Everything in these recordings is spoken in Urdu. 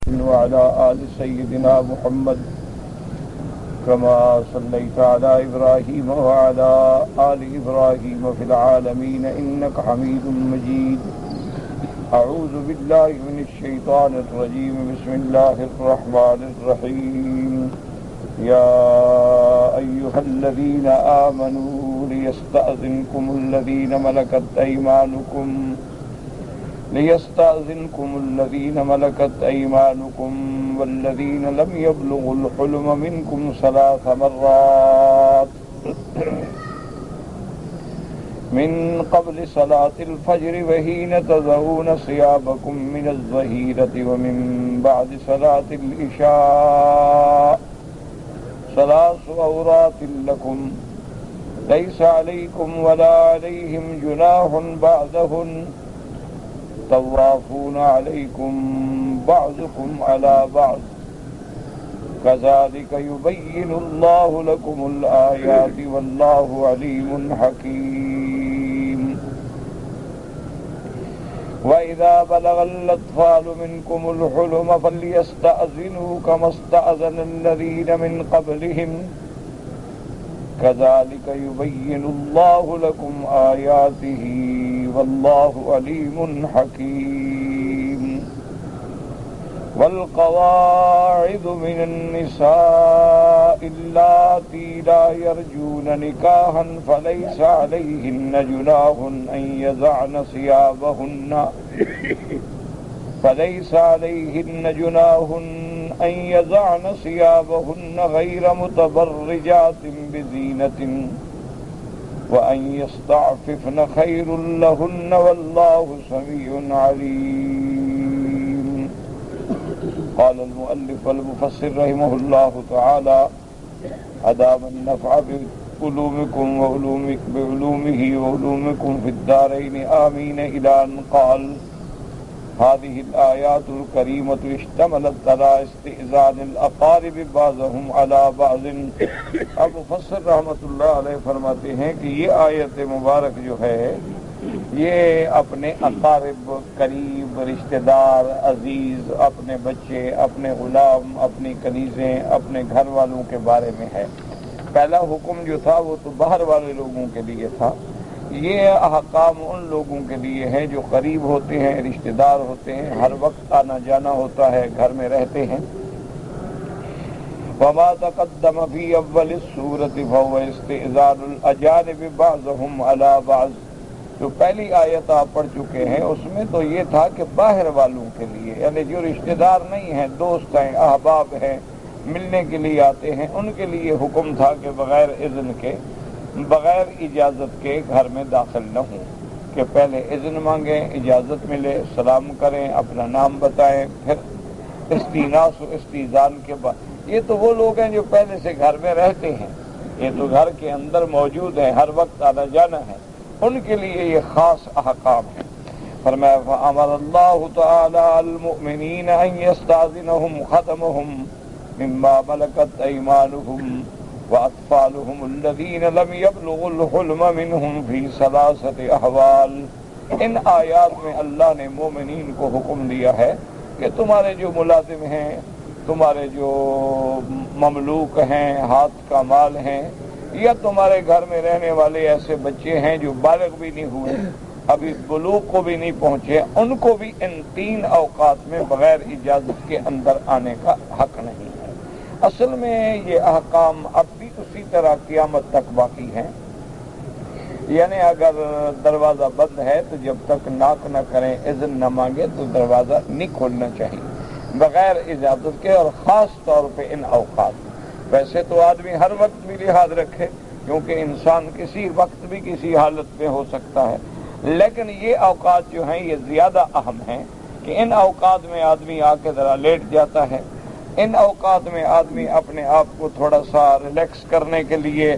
وعلى آل سيدنا محمد كما صليت على إبراهيم وعلى آل إبراهيم في العالمين إنك حميد مجيد. أعوذ بالله من الشيطان الرجيم. بسم الله الرحمن الرحيم. يا أيها الذين آمنوا ليستأذنكم الذين ملكت أيمانكم والذين لم يبلغوا الحلم منكم 3 مرات من قبل صلاة الفجر وحين تضعون ثيابكم من الظهيرة ومن بعد صلاة العشاء 3 عورات لكم ليس عليكم ولا عليهم جناح بعدهن طوافون عليكم بعضكم على بعض كذلك يبين الله لكم الآيات والله عليم حكيم. وإذا بلغ الأطفال منكم الحلم فليستأذنوا كما استأذن الذين من قبلهم كذلك يبين الله لكم آياته والله عليم حكيم. والقواعد من النساء اللاتي لا يرجون نكاحا فليس عليهن جناح أن يضعن ثيابهن غير متبرجات بزينة وأن يستعففن خير لهن والله سميع عليم. قال المؤلف والمفسر رحمه الله تعالى أدام النفع بعلومكم بعلومه وعلومكم في الدارين آمين إلى أن قال هذه الآيات الكريمة اشتملت على استئذان الأقارب بعضهم على بعض. اب مفسر رحمۃ اللہ علیہ فرماتے ہیں کہ یہ آیت مبارک جو ہے یہ اپنے اقارب، قریب رشتہ دار، عزیز، اپنے بچے، اپنے غلام، اپنی کنیزیں، اپنے گھر والوں کے بارے میں ہے. پہلا حکم جو تھا وہ تو باہر والے لوگوں کے لیے تھا. یہ احکام ان لوگوں کے لیے ہیں جو قریب ہوتے ہیں، رشتہ دار ہوتے ہیں، ہر وقت آنا جانا ہوتا ہے، گھر میں رہتے ہیں. وما تقدم في اول السورة فهو استئذان الاجانب بعضهم على بعض. جو پہلی آیت آپ پڑھ چکے ہیں اس میں تو یہ تھا کہ باہر والوں کے لیے، یعنی جو رشتہ دار نہیں ہیں، دوست ہیں، احباب ہیں، ملنے کے لیے آتے ہیں، ان کے لیے حکم تھا کہ بغیر اذن کے، بغیر اجازت کے گھر میں داخل نہ ہوں، کہ پہلے اذن مانگیں، اجازت ملے، سلام کریں، اپنا نام بتائیں، پھر استئناس و استئذان کے بعد. یہ تو وہ لوگ ہیں جو پہلے سے گھر میں رہتے ہیں، یہ تو گھر کے اندر موجود ہیں، ہر وقت آنا جانا ہے، ان کے لیے یہ خاص احکام ہے. فرمایا فَأَمَرَ اللَّهُ تَعَالَى الْمُؤْمِنِينَ أَن يَسْتَأْذِنَهُمْ خَدَمُهُمْ مِمَّا مَلَكَتْ أَيْمَانُهُمْ وَأَطْفَالُهُمُ الَّذِينَ لَمْ يَبْلُغُوا الْحُلْمَ مِنْهُمْ فِي 3 أَحْوَالٍ. ان آیات میں اللہ نے مومنین کو حکم دیا ہے کہ تمہارے جو ملازم ہیں، تمہارے جو مملوک ہیں، ہاتھ کا مال ہیں، یا تمہارے گھر میں رہنے والے ایسے بچے ہیں جو بالغ بھی نہیں ہوئے، ابھی بلوغ کو بھی نہیں پہنچے، ان کو بھی ان 3 اوقات میں بغیر اجازت کے اندر آنے کا حق نہیں ہے. اصل میں یہ احکام اب بھی اسی طرح قیامت تک باقی ہیں. یعنی اگر دروازہ بند ہے تو جب تک ناک نہ کریں، اذن نہ مانگے تو دروازہ نہیں کھولنا چاہیے بغیر اجازت کے، اور خاص طور پہ ان اوقات. ویسے تو آدمی ہر وقت بھی لحاظ رکھے، کیونکہ انسان کسی وقت بھی کسی حالت میں ہو سکتا ہے، لیکن یہ اوقات جو ہیں یہ زیادہ اہم ہیں کہ ان اوقات میں آدمی آ کے ذرا لیٹ جاتا ہے. ان اوقات میں آدمی اپنے آپ کو تھوڑا سا ریلیکس کرنے کے لیے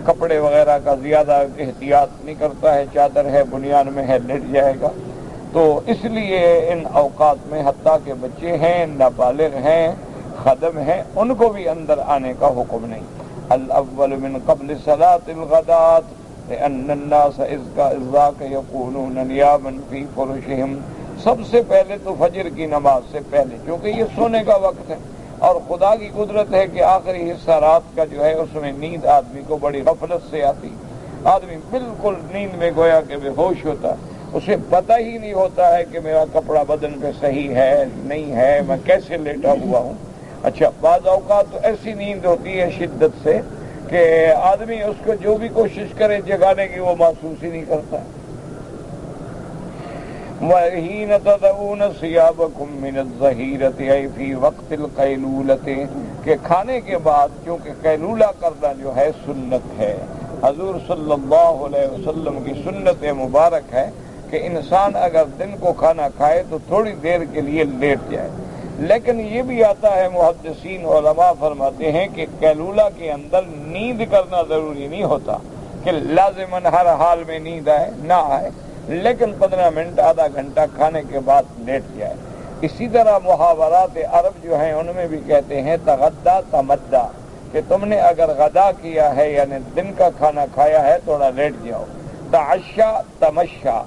کپڑے وغیرہ کا زیادہ احتیاط نہیں کرتا ہے، چادر ہے، بنیان میں ہے، لیٹ جائے گا. تو اس لیے ان اوقات میں حتیٰ کہ بچے ہیں، نابالغ ہیں، خادم ہیں، ان کو بھی اندر آنے کا حکم نہیں. الاول من قبل صلاة الغداة لأن الناس إذ ذاك يكونون نياما في فرشهم سب سے پہلے تو فجر کی نماز سے پہلے، کیونکہ یہ سونے کا وقت ہے، اور خدا کی قدرت ہے کہ آخری حصہ رات کا جو ہے اس میں نیند آدمی کو بڑی غفلت سے آتی، آدمی بالکل نیند میں گویا کہ بے ہوش ہوتا ہے، اسے پتہ ہی نہیں ہوتا ہے کہ میرا کپڑا بدن پہ صحیح ہے نہیں ہے، میں کیسے لیٹا ہوا ہوں۔ اچھا، بعض اوقات تو ایسی نیند ہوتی ہے شدت سے کہ آدمی اس کو جو بھی کوشش کرے جگانے کی وہ محسوس ہی نہیں کرتا۔ وَحِينَ تَضَعُونَ ثِيَابَكُم مِّنَ الظَّهِيرَةِ أَيْ فِي وَقْتِ الْقَيْلُولَةِ، کہ کھانے کے بعد، کیونکہ قیلولہ کرنا جو ہے سنت ہے، حضور صلی اللہ علیہ وسلم کی سنت مبارک ہے کہ انسان اگر دن کو کھانا کھائے تو تھوڑی دیر کے لیے لیٹ جائے۔ لیکن یہ بھی آتا ہے، محدثین علماء فرماتے ہیں کہ قیلولہ کے اندر نیند کرنا ضروری نہیں ہوتا کہ لازماً ہر حال میں نیند آئے نہ آئے، لیکن 15 منٹ آدھا گھنٹہ کھانے کے بعد لیٹ جائے۔ اسی طرح محاورات عرب جو ہیں ان میں بھی کہتے ہیں تغدا تمدا، کہ تم نے اگر غدا کیا ہے یعنی دن کا کھانا کھایا ہے تھوڑا لیٹ جاؤ۔ تعشا تمشا،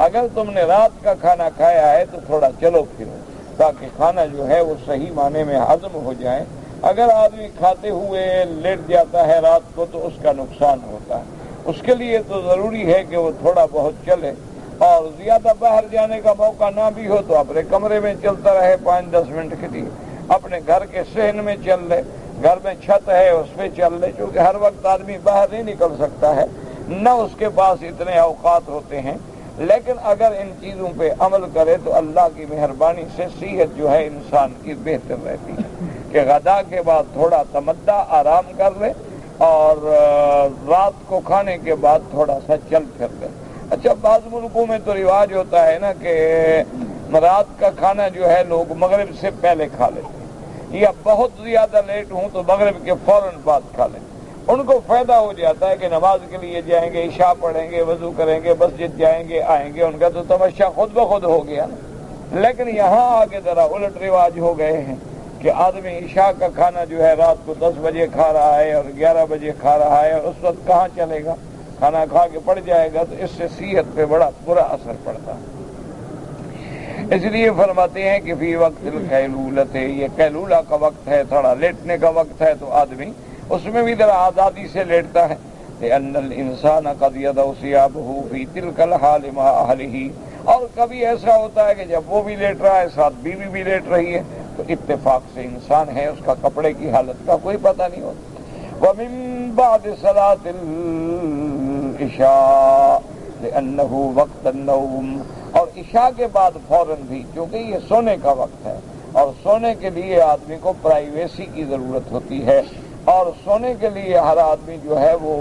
اگر تم نے رات کا کھانا کھایا ہے تو تھوڑا چلو پھرو تاکہ کھانا جو ہے وہ صحیح معنی میں ہضم ہو جائے۔ اگر آدمی کھاتے ہوئے لیٹ جاتا ہے رات کو تو اس کا نقصان ہوتا ہے، اس کے لیے تو ضروری ہے کہ وہ تھوڑا بہت چلے، اور زیادہ باہر جانے کا موقع نہ بھی ہو تو اپنے کمرے میں چلتا رہے 5-10 منٹ کے لیے، اپنے گھر کے صحن میں چل لے، گھر میں چھت ہے اس پہ چل لے، کیونکہ ہر وقت آدمی باہر نہیں نکل سکتا ہے، نہ اس کے پاس اتنے اوقات ہوتے ہیں۔ لیکن اگر ان چیزوں پہ عمل کرے تو اللہ کی مہربانی سے صحت جو ہے انسان کی بہتر رہتی ہے، کہ غدا کے بعد تھوڑا تمدا آرام کر لے اور رات کو کھانے کے بعد تھوڑا سا چل پھر لے۔ اچھا، بعض ملکوں میں تو رواج ہوتا ہے نا کہ رات کا کھانا جو ہے لوگ مغرب سے پہلے کھا لیتے ہیں، یا بہت زیادہ لیٹ ہوں تو مغرب کے فوراً بعد کھا لیتے ہیں۔ ان کو فائدہ ہو جاتا ہے کہ نماز کے لیے جائیں گے، عشاء پڑھیں گے، وضو کریں گے، مسجد جائیں گے، آئیں گے، ان کا تو تماشا خود بخود ہو گیا نا۔ لیکن یہاں آگے ذرا الٹ رواج ہو گئے ہیں کہ آدمی عشاء کا کھانا جو ہے رات کو 10 بجے کھا رہا ہے اور 11 بجے کھا رہا ہے، اور اس وقت کہاں چلے گا، کھانا کھا کے پڑ جائے گا، تو اس سے صحت پہ بڑا برا اثر پڑتا ہے۔ اس لیے فرماتے ہیں کہ فی وقت القیلولۃ، یہ قیلولہ کا وقت ہے، تھوڑا لیٹنے کا وقت ہے، تو آدمی اس میں بھی ذرا آزادی سے لیٹتا ہے۔ لأن الانسان قد يضع ثيابه في تلك الحال مع اهله، اور کبھی ایسا ہوتا ہے کہ جب وہ بھی لیٹ رہا ہے ساتھ بیوی بھی لیٹ رہی ہے، تو اتفاق سے انسان ہے، اس کا کپڑے کی حالت کا کوئی پتہ نہیں ہوتا۔ ومن بعد صلاة العشاء لأنه وقت النوم، اور عشاء کے بعد فوراً بھی، کیونکہ یہ سونے کا وقت ہے، اور سونے کے لیے آدمی کو پرائیویسی کی ضرورت ہوتی ہے، اور سونے کے لیے ہر آدمی جو ہے وہ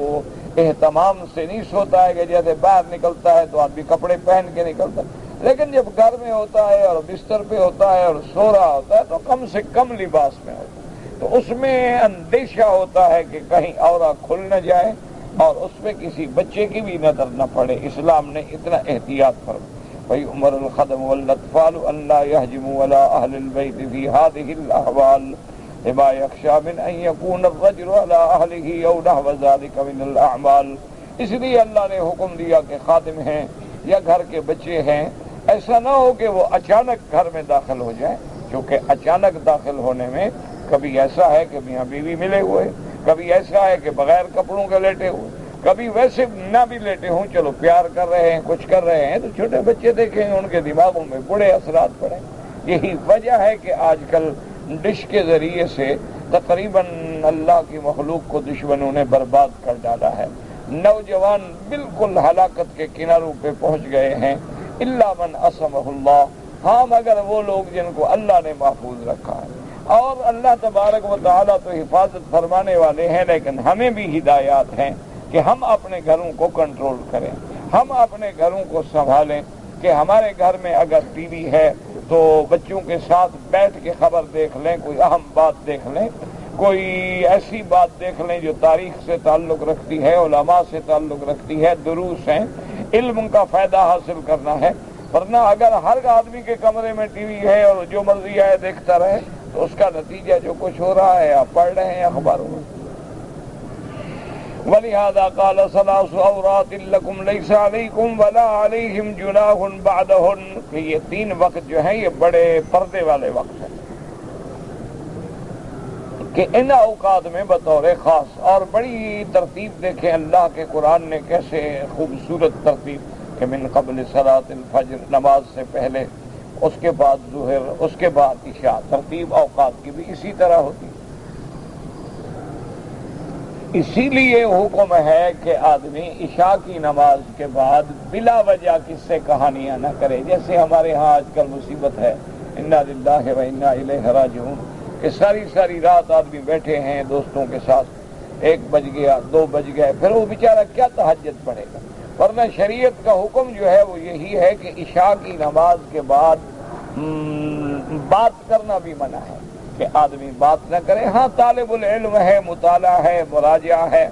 اہتمام سے نہیں سوتا ہے کہ جیسے باہر نکلتا ہے تو آدمی کپڑے پہن کے نکلتا ہے، لیکن جب گھر میں ہوتا ہے اور بستر پہ ہوتا ہے اور سو رہا ہوتا ہے تو کم سے کم لباس میں ہوتا ہے، تو اس میں اندیشہ ہوتا ہے کہ کہیں عورت کھل نہ جائے اور اس پہ کسی بچے کی بھی نظر نہ پڑے۔ اسلام نے اتنا احتیاط فرمایا۔ وَيُؤْمَرُ الْخَدَمُ وَالْأَطْفَالُ أَنْ لَا يَهْجُمُوا عَلَىٰ أَهْلِ الْبَيْتِ فِي هَٰذِهِ الْأَحْوَالِ لما يخشى من ان يكون الرجل على اهله او نحو ذلك من الاعمال، اس لیے اللہ نے حکم دیا کہ خادم ہیں یا گھر کے بچے ہیں، ایسا نہ ہو کہ وہ اچانک گھر میں داخل ہو جائیں، کیونکہ اچانک داخل ہونے میں کبھی ایسا ہے کہ میاں بیوی ملے ہوئے، کبھی ایسا ہے کہ بغیر کپڑوں کے لیٹے ہوئے، کبھی ویسے نہ بھی لیٹے ہوں، چلو پیار کر رہے ہیں، کچھ کر رہے ہیں، تو چھوٹے بچے دیکھیں ان کے دماغوں میں برے اثرات پڑیں۔ یہی وجہ ہے کہ آج کل ڈش کے ذریعے سے تقریباً اللہ کی مخلوق کو دشمنوں نے برباد کر ڈالا ہے، نوجوان بالکل ہلاکت کے کناروں پہ پہنچ گئے ہیں، الا من عصمہ اللہ، ہاں مگر وہ لوگ جن کو اللہ نے محفوظ رکھا ہے، اور اللہ تبارک و تعالیٰ تو حفاظت فرمانے والے ہیں، لیکن ہمیں بھی ہدایات ہیں کہ ہم اپنے گھروں کو کنٹرول کریں، ہم اپنے گھروں کو سنبھالیں، کہ ہمارے گھر میں اگر ٹی وی ہے تو بچوں کے ساتھ بیٹھ کے خبر دیکھ لیں، کوئی اہم بات دیکھ لیں، کوئی ایسی بات دیکھ لیں جو تاریخ سے تعلق رکھتی ہے، علماء سے تعلق رکھتی ہے، دروس ہیں، علم کا فائدہ حاصل کرنا ہے۔ ورنہ اگر ہر آدمی کے کمرے میں ٹی وی ہے اور جو مرضی ہے دیکھتا رہے تو اس کا نتیجہ جو کچھ ہو رہا ہے آپ پڑھ رہے ہیں اخباروں میں۔ وَلِهَذَا قَالَ ثَلَاثُ عَوْرَاتٍ لَكُمْ لَيْسَ عَلَيْكُمْ وَلَا عَلَيْهِمْ جُنَاحٌ بَعْدَهُنَّ کہ یہ 3 وقت جو ہیں یہ بڑے پردے والے وقت ہیں کہ ان اوقات میں بطور خاص، اور بڑی ترتیب دیکھیں اللہ کے قرآن نے کیسے خوبصورت ترتیب کہ من قبل صلاۃ الفجر، نماز سے پہلے، اس کے بعد ظہر، اس کے بعد عشاء، ترتیب اوقات کی بھی اسی طرح ہوتی۔ اسی لیے حکم ہے کہ آدمی عشاء کی نماز کے بعد بلا وجہ کس سے کہانیاں نہ کرے، جیسے ہمارے ہاں آج کل مصیبت ہے، انا للہ و انا الیہ راجعون، کہ ساری رات آدمی بیٹھے ہیں دوستوں کے ساتھ، 1 بج گیا، 2 بج گئے، پھر وہ بیچارہ کیا تہجد پڑھے گا؟ ورنہ شریعت کا حکم جو ہے وہ یہی ہے کہ عشاء کی نماز کے بعد بات کرنا بھی منع ہے، کہ آدمی بات نہ کرے۔ ہاں طالب العلم ہے، مطالعہ ہے، مراجعہ ہے،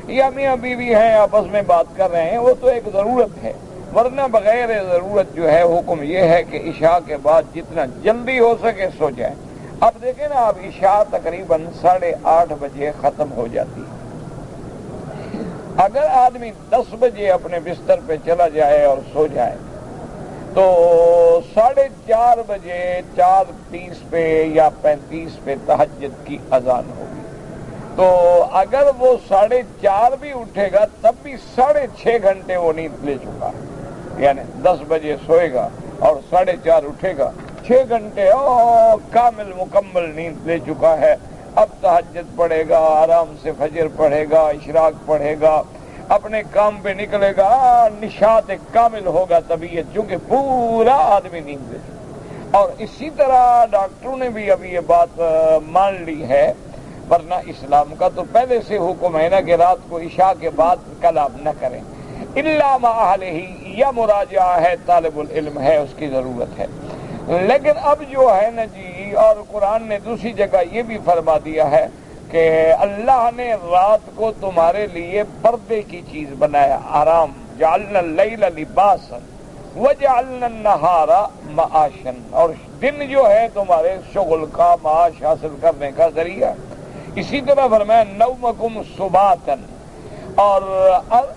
یا میاں بیوی ہیں آپس میں بات کر رہے ہیں، وہ تو ایک ضرورت ہے، ورنہ بغیر ضرورت جو ہے حکم یہ ہے کہ عشاء کے بعد جتنا جلدی ہو سکے سو جائیں۔ اب دیکھیں نا، اب عشاء تقریباً 8:30 بجے ختم ہو جاتی ہے۔ اگر آدمی 10 بجے اپنے بستر پہ چلا جائے اور سو جائے تو 4:30 بجے 4:30 پہ یا 35 پہ تہجد کی اذان ہوگی، تو اگر وہ 4:30 بھی اٹھے گا تب بھی 6.5 گھنٹے وہ نیند لے چکا ہے، یعنی 10 بجے سوئے گا اور 4:30 اٹھے گا، 6 گھنٹے کامل مکمل نیند لے چکا ہے۔ اب تہجد پڑھے گا، آرام سے فجر پڑھے گا، اشراق پڑھے گا، اپنے کام پہ نکلے گا، نشاط کامل ہوگا طبیعت، چونکہ پورا آدمی نیند لے چکا۔ اور اسی طرح ڈاکٹروں نے بھی ابھی یہ بات مان لی ہے، ورنہ اسلام کا تو پہلے سے حکم ہے نا کہ رات کو عشاء کے بعد کلام نہ کریں، الا مع اہلہ، یا مراجعہ ہے، طالب العلم ہے، اس کی ضرورت ہے۔ لیکن اب جو ہے نا جی، اور قرآن نے دوسری جگہ یہ بھی فرما دیا ہے کہ اللہ نے رات کو تمہارے لیے پردے کی چیز بنایا، آرام، جعلنا اللیل لباسا وجعلنا النہار معاشا، اور دن جو ہے تمہارے شغل کا، معاش حاصل کرنے کا ذریعہ۔ اسی طرح فرمایا نومکم سباتا، اور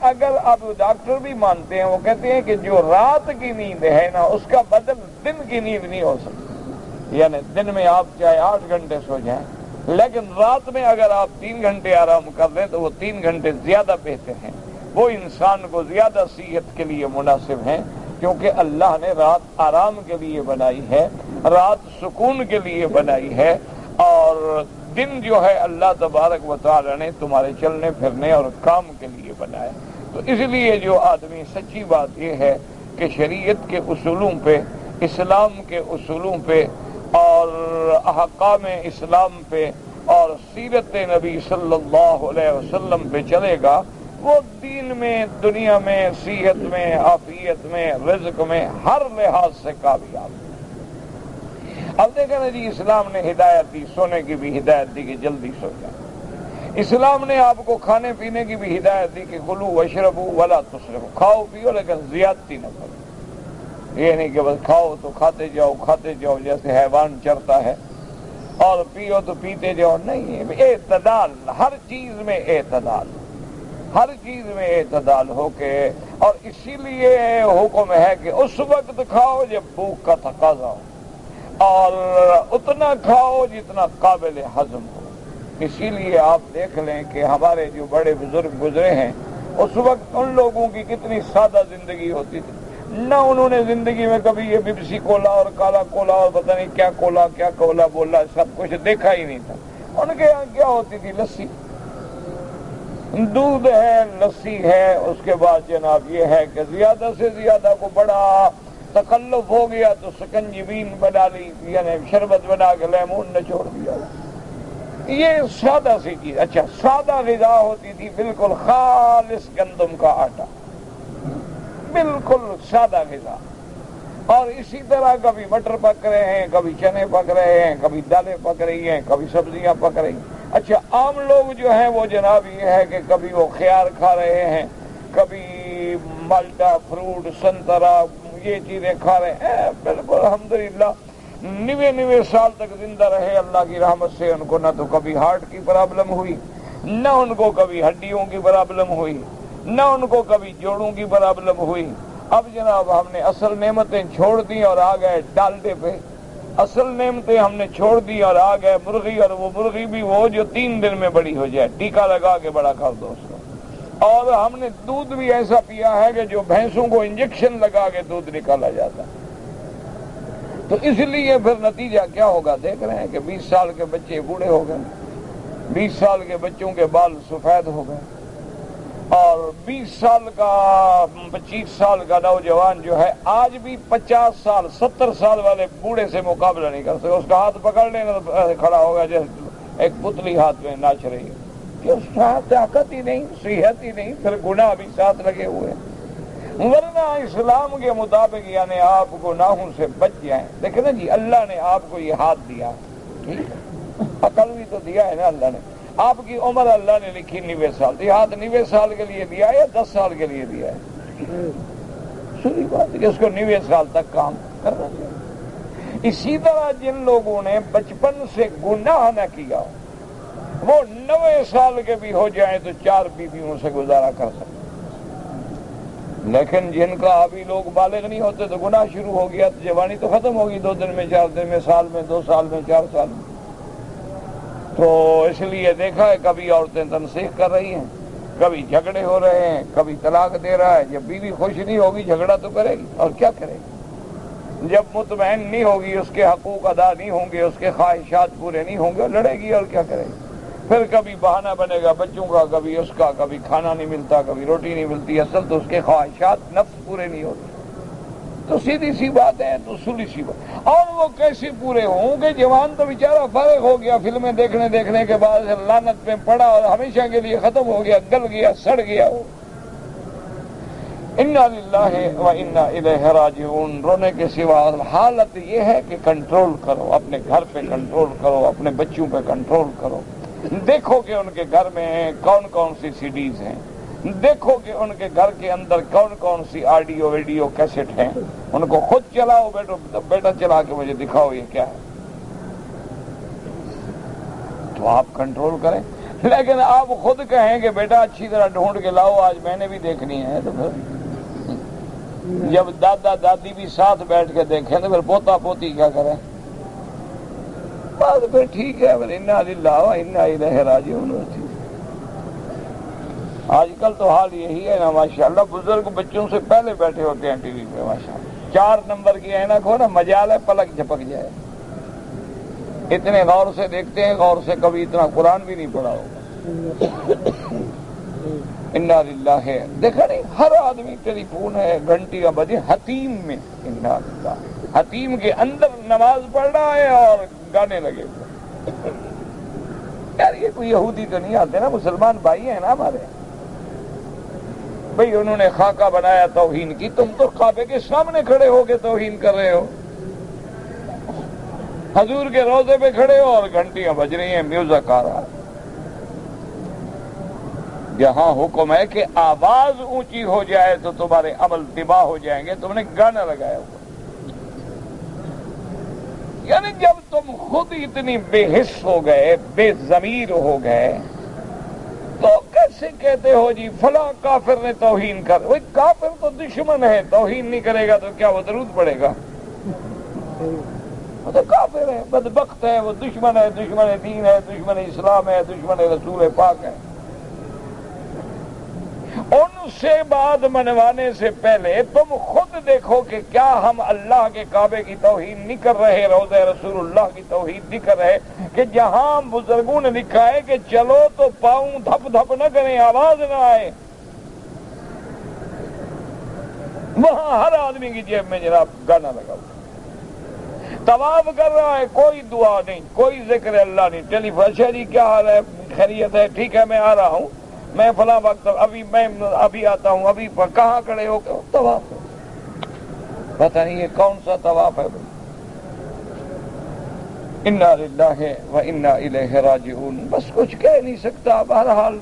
اگر اب ڈاکٹر بھی مانتے ہیں، وہ کہتے ہیں کہ جو رات کی نیند ہے نا اس کا بدل دن کی نیند نہیں ہو سکتی، یعنی دن میں آپ چاہے 8 گھنٹے سو جائیں، لیکن رات میں اگر آپ 3 گھنٹے آرام کر لیں تو وہ 3 گھنٹے زیادہ بہتر ہیں، وہ انسان کو زیادہ صحت کے لیے مناسب ہیں، کیونکہ اللہ نے رات آرام کے لیے بنائی ہے، رات سکون کے لیے بنائی ہے، اور دن جو ہے اللہ تبارک و تعالی نے تمہارے چلنے پھرنے اور کام کے لیے بنایا۔ تو اس لیے جو آدمی، سچی بات یہ ہے کہ شریعت کے اصولوں پہ، اسلام کے اصولوں پہ اور احکام اسلام پہ اور سیرت نبی صلی اللہ علیہ وسلم پہ چلے گا، وہ دین میں، دنیا میں، صحت میں، عافیت میں، رزق میں، ہر لحاظ سے کامیاب۔ اب دیکھیں نا جی، اسلام نے ہدایت دی، سونے کی بھی ہدایت دی کہ جلدی سو جائے، اسلام نے آپ کو کھانے پینے کی بھی ہدایت دی کہ کلوا واشربوا ولا تسرفوا، کھاؤ پیو لیکن زیادتی نہ کرو، یہ نہیں کہ بس کھاؤ تو کھاتے جاؤ جیسے حیوان چرتا ہے، اور پیو تو پیتے جاؤ، نہیں، اعتدال، ہر چیز میں اعتدال، ہر چیز میں اعتدال ہو کے، اور اسی لیے حکم ہے کہ اس وقت کھاؤ جب بھوک کا تقاضا ہو، اور اتنا کھاؤ جتنا قابل ہضم ہو۔ اسی لیے آپ دیکھ لیں کہ ہمارے جو بڑے بزرگ گزرے ہیں، اس وقت ان لوگوں کی کتنی سادہ زندگی ہوتی تھی، نہ انہوں نے زندگی میں کبھی یہ بپسی کولا اور کالا کولا اور پتہ نہیں کیا کولا بولا، سب کچھ دیکھا ہی نہیں تھا۔ ان کے یہاں کیا ہوتی تھی؟ لسی، دودھ ہے، لسی ہے، اس کے بعد جناب یہ ہے کہ زیادہ سے زیادہ کو بڑا تکلف ہو گیا تو سکنجبین بنا لی، یعنی شربت بنا کے لیمون نچوڑ دیا، یہ سادہ سی چیز۔ اچھا، سادہ غذا ہوتی تھی، بالکل خالص گندم کا آٹا، بالکل سادہ غذا، اور اسی طرح کبھی مٹر پک رہے ہیں، کبھی چنے پک رہے ہیں، کبھی دالیں پک رہی ہیں، کبھی سبزیاں پک رہی ہیں۔ اچھا، عام لوگ جو ہیں وہ جناب یہ ہے کہ کبھی وہ خیار کھا رہے ہیں، کبھی مالٹا فروٹ، سنترا، یہ چیزیں کھا رہے ہیں، بالکل الحمدللہ 90 سال تک زندہ رہے اللہ کی رحمت سے، ان کو نہ تو کبھی ہارٹ کی پرابلم ہوئی، نہ ان کو کبھی ہڈیوں کی پرابلم ہوئی، نہ ان کو کبھی جوڑوں کی پرابلم ہوئی۔ اب جناب ہم نے اصل نعمتیں چھوڑ دی اور آ گئے ڈالڈے پہ، اصل نعمتیں ہم نے چھوڑ دی اور آ گئے مرغی، اور وہ مرغی بھی وہ جو 3 دن میں بڑی ہو جائے، ٹیکا لگا کے بڑا کر دو اس کو۔ اور ہم نے دودھ بھی ایسا پیا ہے کہ جو بھینسوں کو انجیکشن لگا کے دودھ نکالا جاتا ہے۔ تو اس لیے پھر نتیجہ کیا ہوگا دیکھ رہے ہیں کہ 20 سال کے بچے بوڑھے ہو گئے، 20 سال کے بچوں کے بال سفید ہو گئے، اور 20 سال کا 25 سال کا نوجوان جو ہے آج بھی 50 سال 70 سال والے بوڑھے سے مقابلہ نہیں کر سکتا۔ اس کا ہاتھ پکڑ لینا تو کھڑا ہوگا جیسے ایک پتلی ہاتھ میں ناچ رہی ہے، کہ اس کا طاقت ہی نہیں، صحت ہی نہیں، پھر گناہ بھی ساتھ لگے ہوئے ہیں۔ ورنہ اسلام کے مطابق یعنی آپ گناہوں سے بچ جائیں۔ دیکھیں نا جی، اللہ نے آپ کو یہ ہاتھ دیا، ٹھیک ہے، عقل بھی تو دیا ہے نا اللہ نے۔ آپ کی عمر اللہ نے لکھی 90 سال، یہ ہاتھ 90 سال کے لیے دیا ہے یا 10 سال کے لیے دیا ہے؟ سنی بات ہے کہ اس کو 90 سال تک کام کرنا چاہیے۔ اسی طرح جن لوگوں نے بچپن سے گناہ نہ کیا وہ 90 سال کے بھی ہو جائیں تو 4 بیویوں سے گزارا کر سکتے، لیکن جن کا ابھی لوگ بالغ نہیں ہوتے تو گناہ شروع ہو گیا تو جوانی تو ختم ہوگی 2 دن میں، 4 دن میں، سال میں، 2 سال میں، 4 سال میں۔ تو اس لیے دیکھا ہے کبھی عورتیں تنسیخ کر رہی ہیں، کبھی جھگڑے ہو رہے ہیں، کبھی طلاق دے رہا ہے۔ جب بیوی خوش نہیں ہوگی جھگڑا تو کرے گی، اور کیا کرے گی؟ جب مطمئن نہیں ہوگی، اس کے حقوق ادا نہیں ہوں گے، اس کے خواہشات پورے نہیں ہوں گے، لڑے گی اور کیا کرے گی؟ پھر کبھی بہانہ بنے گا بچوں کا، کبھی اس کا، کبھی کھانا نہیں ملتا، کبھی روٹی نہیں ملتی، اصل تو اس کے خواہشات نفس پورے نہیں ہوتے۔ تو سیدھی سی بات ہے، تو سلی سی بات۔ اور وہ کیسے پورے ہوں گے؟ جوان تو بیچارہ فارغ ہو گیا، فلمیں دیکھنے کے بعد لعنت پہ پڑا اور ہمیشہ کے لیے ختم ہو گیا، گل گیا، سڑ گیا وہ۔ انا للہ و انا الیہ راجعون، رونے کے سوا حالت یہ ہے کہ کنٹرول کرو، اپنے گھر پہ کنٹرول کرو، اپنے بچوں پہ کنٹرول کرو۔ دیکھو کہ ان کے گھر میں کون کون سی سی ڈیز ہیں، دیکھو کہ ان کے گھر کے اندر کون کون سی آڈیو ویڈیو کیسٹ ہیں، ان کو خود چلاؤ، بیٹا چلا کے مجھے دکھاؤ یہ کیا ہے، تو آپ کنٹرول کریں۔ لیکن آپ خود کہیں کہ بیٹا اچھی طرح ڈھونڈ کے لاؤ، آج میں نے بھی دیکھنی ہے، تو پھر جب دادا دادی بھی ساتھ بیٹھ کے دیکھیں تو پھر پوتا پوتی کیا کریں؟ بات پھر ٹھیک ہے، پھر انا للہ و انا الیہ راجعون ہوتی۔ آج کل تو حال یہی ہے نا، ماشاءاللہ بزرگ بچوں سے پہلے بیٹھے ہوتے ہیں ٹی وی پہ، ماشاءاللہ 4 نمبر کی اینک ہو نا، مجال ہے پلک جھپک جائے، اتنے غور سے دیکھتے ہیں، غور سے کبھی اتنا قرآن بھی نہیں پڑھا ہوگا۔ انا للہ ہے، دیکھا نہیں ہر آدمی ٹیلی فون ہے، گھنٹیاں بجی، حتیم میں انا للہ، حتیم کے اندر نماز پڑھ رہا ہے اور گانے لگے ہوئے۔ یار یہ کوئی یہودی تو نہیں آتے نا، مسلمان بھائی ہیں نا ہمارے بھئی، انہوں نے خاکہ بنایا توہین کی، تم تو کعبے کے سامنے کھڑے ہو کے توہین کر رہے ہو، حضور کے روضے پہ کھڑے ہو اور گھنٹیاں بج رہی ہیں، میوزک آ رہا ہے۔ جہاں حکم ہے کہ آواز اونچی ہو جائے تو تمہارے عمل تباہ ہو جائیں گے، تم نے گانا لگایا ہوا۔ یعنی جب تم خود اتنی بے حس ہو گئے، بے ضمیر ہو گئے، تو کیسے کہتے ہو جی فلاں کافر نے توہین کر؟ وہ کافر تو دشمن ہے، توہین نہیں کرے گا تو کیا وہ درود پڑے گا؟ وہ تو کافر ہے، بدبخت ہے، وہ دشمن ہے، دشمن دین ہے، دشمن اسلام ہے، دشمن رسول پاک ہے۔ ان سے بات منوانے سے پہلے تم خود دیکھو کہ کیا ہم اللہ کے کعبے کی توہین نہیں کر رہے، روضہ رسول اللہ کی توہین نہیں کر رہے، کہ جہاں بزرگوں نے لکھا ہے کہ چلو تو پاؤں دھپ دھپ نہ کریں، آواز نہ آئے، وہاں ہر آدمی کی جیب میں جناب گانا لگا ہوا، طواف کر رہا ہے، کوئی دعا نہیں، کوئی ذکر اللہ نہیں، ٹیلی فون، جی کیا حال ہے، خیریت ہے، ٹھیک ہے میں آ رہا ہوں، میں فلاں وقت ابھی آتا ہوں، ابھی کہاں کھڑے ہو کے طواف، پتہ نہیں یہ کون سا طواف ہے۔ انا للہ و انا الیہ راجعون، بس کچھ کہہ نہیں سکتا۔ بہرحال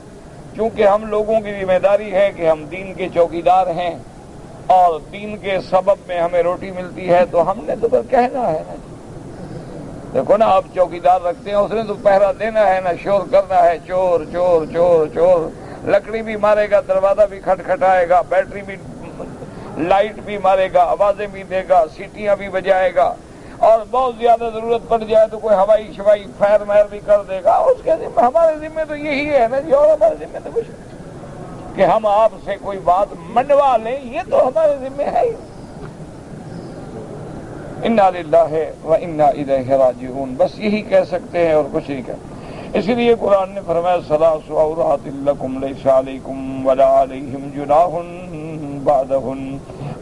چونکہ ہم لوگوں کی ذمہ داری ہے کہ ہم دین کے چوکیدار ہیں اور دین کے سبب میں ہمیں روٹی ملتی ہے، تو ہم نے تو پھر کہنا ہے نا، دیکھو نا، آپ چوکیدار رکھتے ہیں، اس نے تو پہرا دینا ہے نا، شور کرنا ہے، چور چور چور چور، لکڑی بھی مارے گا، دروازہ بھی کھٹکھٹائے گا، بیٹری بھی، لائٹ بھی مارے گا، آوازیں بھی دے گا، سیٹیاں بھی بجائے گا، اور بہت زیادہ ضرورت پڑ جائے تو کوئی ہوائی شوائی فائر مائر بھی کر دے گا۔ اس کے ذمہ، ہمارے ذمہ تو یہی ہے نا جی، اور ہمارے ذمہ تو کچھ نہیں کہ ہم آپ سے کوئی بات منوا لیں، یہ تو ہمارے ذمہ ہے ہی۔ انا للہ و انا الیہ راجعون، بس یہی کہہ سکتے ہیں اور کچھ نہیں کہہ۔ اسی لیے قرآن نے فرمایا ثلاث عورات لکم لیس علیکم ولا علیہم جناح بعدہن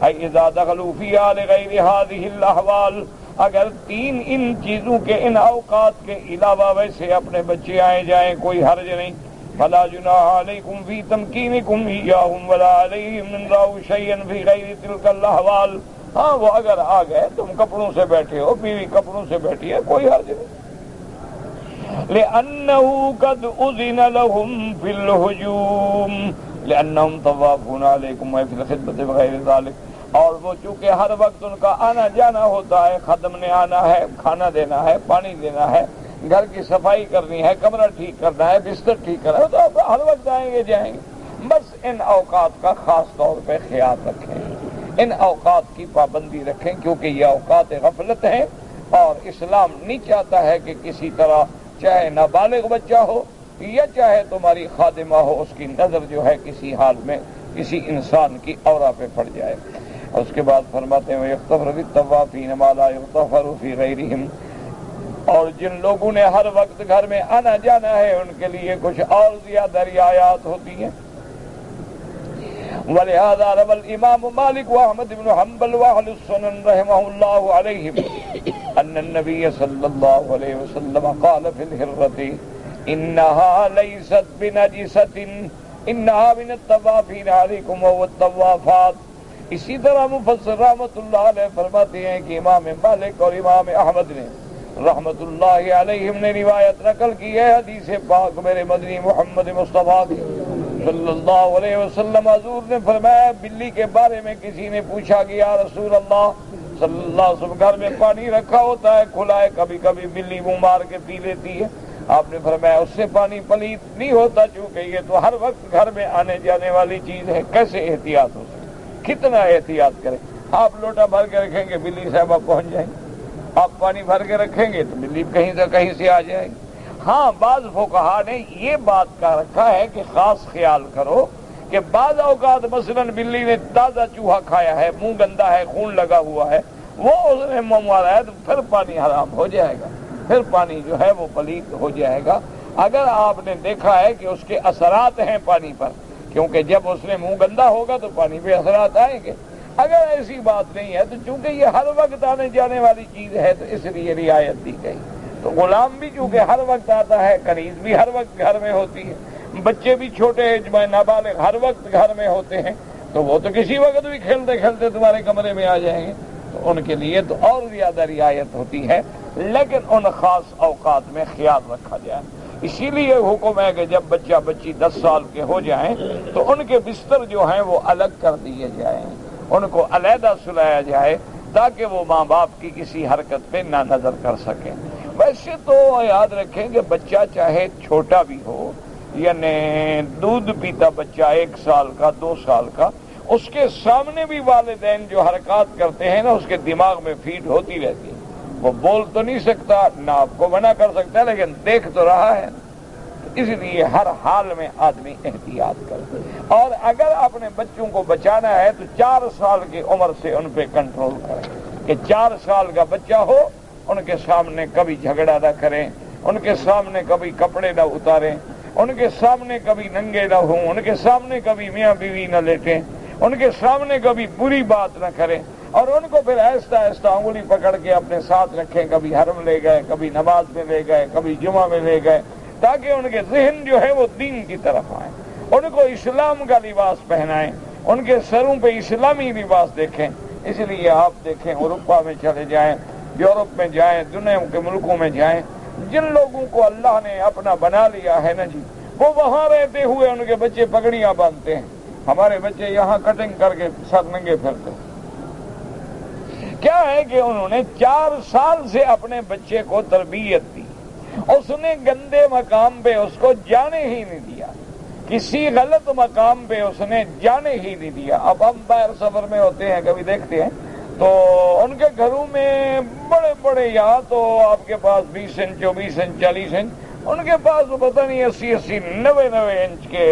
ای اذا دخلوا فی آل غیر هذه الاحوال، اگر تین ان چیزوں کے، ان اوقات کے علاوہ ویسے اپنے بچے آئے جائیں کوئی حرج نہیں، فلا جناح علیکم فی تمکینکم ایاہم ولا علیہم من راؤ شیئا فی غیر تلک الاحوال۔ ہاں وہ اگر آ گئے، تم کپڑوں سے بیٹھے ہو، بیوی کپڑوں سے بیٹھی ہے، کوئی حرج نہیں۔ لِأَنَّهُ قَدْ أُذِنَ لَهُمْ فِي الْهُجُومِ لِأَنَّهُمْ طَوَّافُونَ عَلَيْكُمْ وَفِي الْخِدْمَةِ وَغَيْرِ ذَلِكَ، اور وہ چونکہ ہر وقت ان کا آنا جانا ہوتا ہے، خادم نے آنا ہے، کھانا دینا ہے، پانی دینا ہے، گھر کی صفائی کرنی ہے، کمرہ ٹھیک کرنا ہے، بستر ٹھیک کرنا ہے، تو ہر وقت آئیں گے جائیں گے۔ بس ان اوقات کا خاص طور پہ خیال رکھیں، ان اوقات کی پابندی رکھیں، کیونکہ یہ اوقات غفلت ہیں، اور اسلام نہیں چاہتا ہے کہ کسی طرح چاہے نابالغ بچہ ہو یا چاہے تمہاری خادمہ ہو، اس کی نظر جو ہے کسی حال میں کسی انسان کی عورا پہ پڑ جائے۔ اس کے بعد فرماتے ہیں یغتفر بالطوافین ما لا یغتفر فی غیرہم، اور جن لوگوں نے ہر وقت گھر میں آنا جانا ہے ان کے لیے کچھ اور زیادہ رعایات ہوتی ہیں۔ ولہذا روى الامام مالک واحمد بن حنبل واہل السنن رحمہ اللہ علیہم ان النبی صلی اللہ علیہ وسلم قال فی الحرۃ انہا لیست بنجسۃ انہا من الطوافین علیکم والطوافات۔ اسی طرح مفسر رحمۃ اللہ علیہ فرماتے ہیں کہ امام مالک اور امام احمد نے رحمۃ اللہ علیہم نے روایت نقل کی ہے حدیث پاک میرے مدنی محمد مصطفیٰ صلی اللہ علیہ وسلم، حضور نے فرمایا بلی کے بارے میں کسی نے پوچھا کہ یا رسول اللہ صلی اللہ علیہ وسلم، گھر میں پانی رکھا ہوتا ہے کھلا ہے، کبھی کبھی بلی منہ مار کے پی لیتی ہے، آپ نے فرمایا اس سے پانی پلیت نہیں ہوتا، چونکہ یہ تو ہر وقت گھر میں آنے جانے والی چیز ہے، کیسے احتیاط ہو سکے، کتنا احتیاط کریں۔ آپ لوٹا بھر کے رکھیں گے بلی صاحبہ پہنچ جائیں گے، آپ پانی بھر کے رکھیں گے تو بلی کہیں سے آ جائے گی۔ ہاں بعض فقہا نے یہ بات کا رکھا ہے کہ خاص خیال کرو کہ بعض اوقات مثلاً بلی نے تازہ چوہا کھایا ہے، منہ گندا ہے، خون لگا ہوا ہے، وہ اس نے منہ مارا ہے تو پھر پانی حرام ہو جائے گا، پھر پانی جو ہے وہ پلیت ہو جائے گا۔ اگر آپ نے دیکھا ہے کہ اس کے اثرات ہیں پانی پر، کیونکہ جب اس نے منہ گندا ہوگا تو پانی پہ اثرات آئیں گے۔ اگر ایسی بات نہیں ہے تو چونکہ یہ ہر وقت آنے جانے والی چیز ہے تو اس لیے رعایت دی گئی۔ تو غلام بھی چونکہ ہر وقت آتا ہے، کنیز بھی ہر وقت گھر میں ہوتی ہے، بچے بھی چھوٹے نابالغ ہر وقت گھر میں ہوتے ہیں، تو وہ تو کسی وقت بھی کھیلتے کھیلتے تمہارے کمرے میں آ جائیں گے، تو ان کے لیے تو اور زیادہ رعایت ہوتی ہے، لیکن ان خاص اوقات میں خیال رکھا جائے۔ اسی لیے حکم ہے کہ جب بچہ بچی 10 سال کے ہو جائیں تو ان کے بستر جو ہیں وہ الگ کر دیے جائیں، ان کو علیحدہ سلایا جائے تاکہ وہ ماں باپ کی کسی حرکت پہ نہ نظر کر سکیں۔ ویسے تو یاد رکھیں کہ بچہ چاہے چھوٹا بھی ہو، یعنی دودھ پیتا بچہ 1 سال کا 2 سال کا، اس کے سامنے بھی والدین جو حرکات کرتے ہیں نا اس کے دماغ میں فیڈ ہوتی رہتی ہے، وہ بول تو نہیں سکتا نہ آپ کو منع کر سکتا ہے، لیکن دیکھ تو رہا ہے، اس لیے ہر حال میں آدمی احتیاط کرے۔ اور اگر اپنے بچوں کو بچانا ہے تو 4 سال کی عمر سے ان پہ کنٹرول کریں، کہ 4 سال کا بچہ ہو ان کے سامنے کبھی جھگڑا نہ کریں، ان کے سامنے کبھی کپڑے نہ اتاریں، ان کے سامنے کبھی ننگے نہ ہوں، ان کے سامنے کبھی میاں بیوی نہ لیٹیں، ان کے سامنے کبھی بری بات نہ کریں، اور ان کو پھر آہستہ آہستہ انگلی پکڑ کے اپنے ساتھ رکھیں، کبھی حرم لے گئے، کبھی نماز میں لے گئے، کبھی جمعہ میں لے گئے، تاکہ ان کے ذہن جو ہے وہ دین کی طرف آئیں، ان کو اسلام کا لباس پہنائیں، ان کے سروں پہ اسلامی لباس دیکھیں۔ اس لیے آپ دیکھیں اروپا میں چلے جائیں، یورپ میں جائیں، دنیا کے ملکوں میں جائیں، جن لوگوں کو اللہ نے اپنا بنا لیا ہے نا جی، وہ وہاں رہتے ہوئے ان کے بچے پگڑیاں باندھتے ہیں، ہمارے بچے یہاں کٹنگ کر کے سر ننگے پھرتے ہیں۔ کیا ہے کہ انہوں نے 4 سال سے اپنے بچے کو تربیت دی، اس نے گندے مقام پہ اس کو جانے ہی نہیں دیا، کسی غلط مقام پہ اس نے جانے ہی نہیں دیا۔ اب ہم باہر سفر میں ہوتے ہیں، کبھی دیکھتے ہیں تو ان کے گھروں میں بڑے بڑے، یہاں تو آپ کے پاس 20 انچ 24 انچ 40 انچ، ان کے پاس پتہ نہیں 80 90 انچ کے